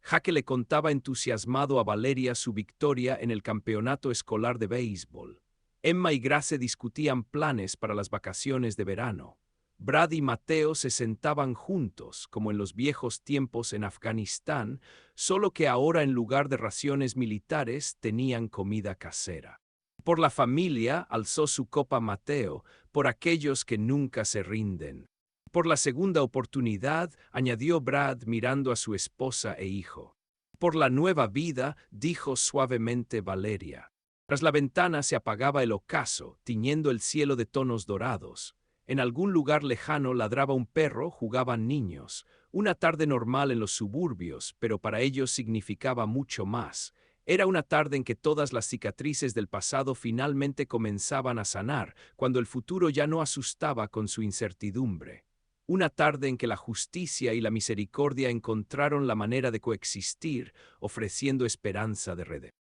Jake le contaba entusiasmado a Valeria su victoria en el campeonato escolar de béisbol. Emma y Grace discutían planes para las vacaciones de verano. Brad y Mateo se sentaban juntos, como en los viejos tiempos en Afganistán, solo que ahora en lugar de raciones militares tenían comida casera. Por la familia alzó su copa Mateo, por aquellos que nunca se rinden. Por la segunda oportunidad, añadió Brad mirando a su esposa e hijo. Por la nueva vida, dijo suavemente Valeria. Tras la ventana se apagaba el ocaso, tiñendo el cielo de tonos dorados. En algún lugar lejano ladraba un perro, jugaban niños. Una tarde normal en los suburbios, pero para ellos significaba mucho más. Era una tarde en que todas las cicatrices del pasado finalmente comenzaban a sanar, cuando el futuro ya no asustaba con su incertidumbre. Una tarde en que la justicia y la misericordia encontraron la manera de coexistir, ofreciendo esperanza de redención.